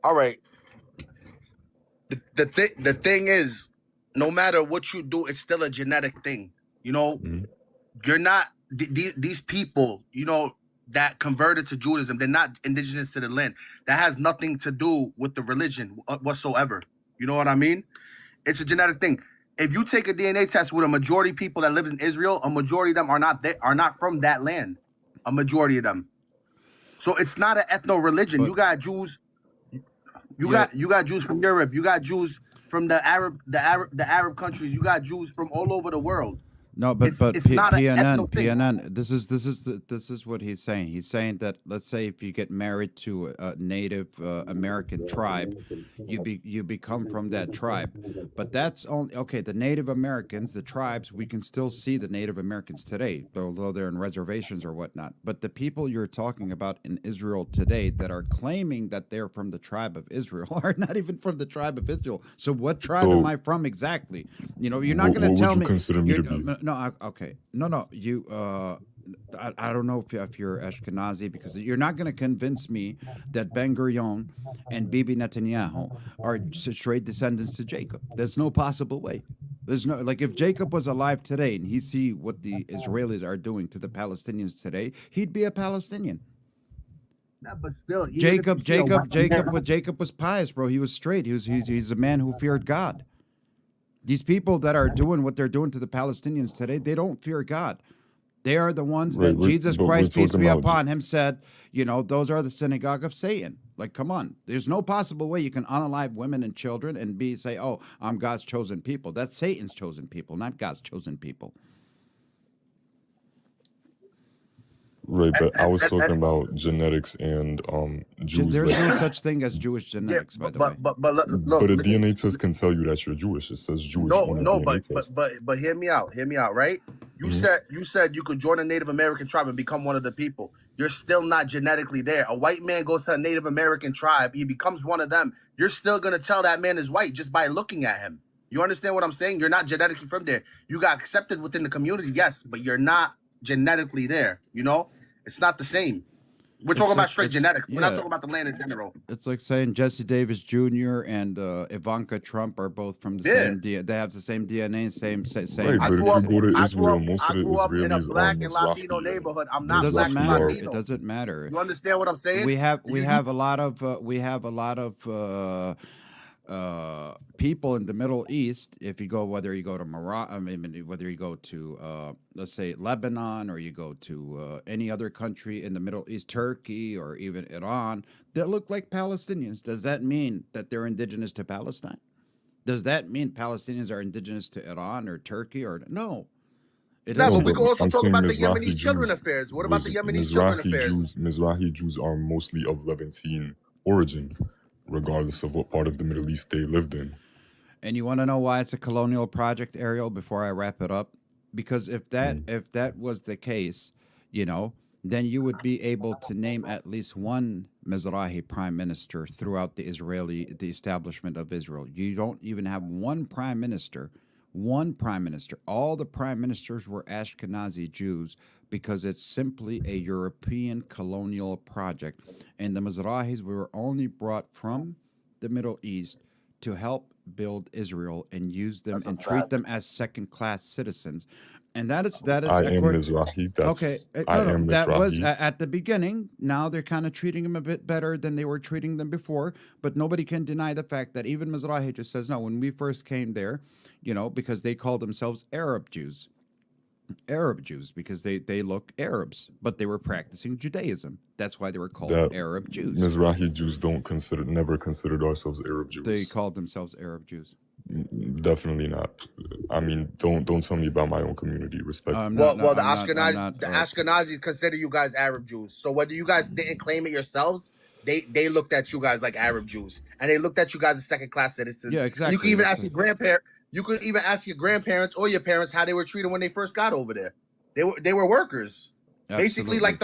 All right. The thing is, no matter what you do, it's still a genetic thing. Mhm. You're not these people. That converted to Judaism. They're not indigenous to the land. That has nothing to do with the religion whatsoever. You know what I mean? It's a genetic thing. If you take a DNA test with a majority of people that live in Israel, a majority of them are not from that land. A majority of them. So it's not an ethno-religion. But- You got Jews. You Yeah. got Jews from Europe. You got Jews from the Arab countries. You got Jews from all over the world. No, but It's not an PNN ethno thing. PNN. This is what he's saying. He's saying that, let's say if you get married to a Native American tribe, you become from that tribe. But that's only okay. The Native Americans, the tribes, we can still see the Native Americans today, although they're in reservations or whatnot. But the people you're talking about in Israel today that are claiming that they're from the tribe of Israel are not even from the tribe of Israel. So what tribe am I from exactly? You know, you're not going to tell me. Consider me to be? No, okay. No. You, I don't know if you're Ashkenazi, because you're not going to convince me that Ben Gurion and Bibi Netanyahu are straight descendants to Jacob. There's no possible way. There's no, like, if Jacob was alive today and he see what the Israelis are doing to the Palestinians today, he'd be a Palestinian. Nah, but still, Jacob was pious, bro. He was straight. He's a man who feared God. These people that are doing what they're doing to the Palestinians today, they don't fear God. They are the ones that Jesus Christ, peace be upon him, said, you know, those are the synagogue of Satan. Like, come on. There's no possible way you can unalive women and children and say, oh, I'm God's chosen people. That's Satan's chosen people, not God's chosen people. Right, but I was talking about genetics and Jews. There's no such thing as Jewish genetics, by the way. But a DNA test can tell you that you're Jewish. It says Jewish. But hear me out, right? You said you could join a Native American tribe and become one of the people. You're still not genetically there. A white man goes to a Native American tribe, he becomes one of them. You're still gonna tell that man is white just by looking at him. You understand what I'm saying? You're not genetically from there. You got accepted within the community, yes, but you're not genetically there. You know, it's not the same. We're talking about straight genetics. We're not talking about the land in general. It's like saying Jesse Davis Jr. and Ivanka Trump are both from the same DNA. They have the same DNA, same. Right, but if you go to Israel, most of the Israelis in a black and Latino neighborhood. I'm not black and Latino. It doesn't matter. You understand what I'm saying? We have a lot of people in the Middle East. If you go, whether you go to Morocco, I mean, whether you go to let's say Lebanon, or you go to any other country in the Middle East, Turkey, or even Iran, that look like Palestinians. Does that mean that they're indigenous to Palestine? Does that mean Palestinians are indigenous to Iran or Turkey? Or no? No, but we can also talk about the Yemeni children affairs. What about the Yemeni children affairs? Mizrahi Jews are mostly of Levantine origin, regardless of what part of the Middle East they lived in. And you want to know why it's a colonial project, Ariel, before I wrap it up? Because if that was the case, you know, then you would be able to name at least one Mizrahi prime minister throughout the establishment of Israel. You don't even have one prime minister. All the prime ministers were Ashkenazi Jews, because it's simply a European colonial project. And the Mizrahis were only brought from the Middle East to help build Israel and use them and treat them as second-class citizens. And that is I am Mizrahi. That was at the beginning. Now they're kind of treating them a bit better than they were treating them before. But nobody can deny the fact that even Mizrahi just says, no, when we first came there, you know, because they called themselves Arab Jews, because they look Arabs, but they were practicing Judaism. That's why they were called Arab Jews. Mizrahi Jews never considered ourselves Arab Jews. They called themselves Arab Jews. Definitely not. I mean, don't tell me about my own community. Respect. The Ashkenazis consider you guys Arab Jews. So whether you guys didn't claim it yourselves, they looked at you guys like Arab Jews, and they looked at you guys as second-class citizens. Yeah, exactly. You can even ask your grandparents. You could even ask your grandparents or your parents how they were treated when they first got over there. They were workers. Absolutely. Basically like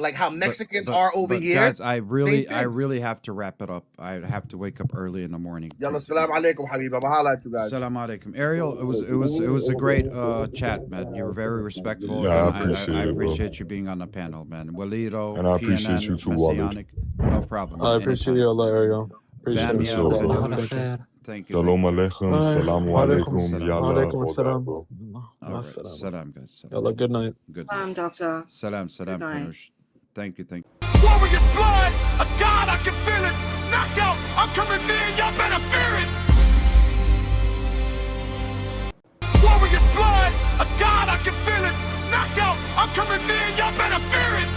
like how Mexicans are over here. Guys, I really have to wrap it up. I have to wake up early in the morning. Yalla, salam alaikum, Habib. I'm holla at you guys. Salam alaikum. Ariel, it was a great chat, man. You were very respectful. Yeah, I appreciate you being on the panel, man. Walido, and I appreciate you too, Walid. No problem. I appreciate you, Ariel. Appreciate you. Thank you. Shalom alaikum. Salamu alaikum. Yalla. Salam, guys. Yalla, good night. Good. Salam, doctor. Salam, night. Thank you. Warrior's blood, a God, I can feel it. Knockout, I'm coming in, y'all better fear it. Warrior's blood, a God, I can feel it. Knockout, I'm coming in, y'all better fear it.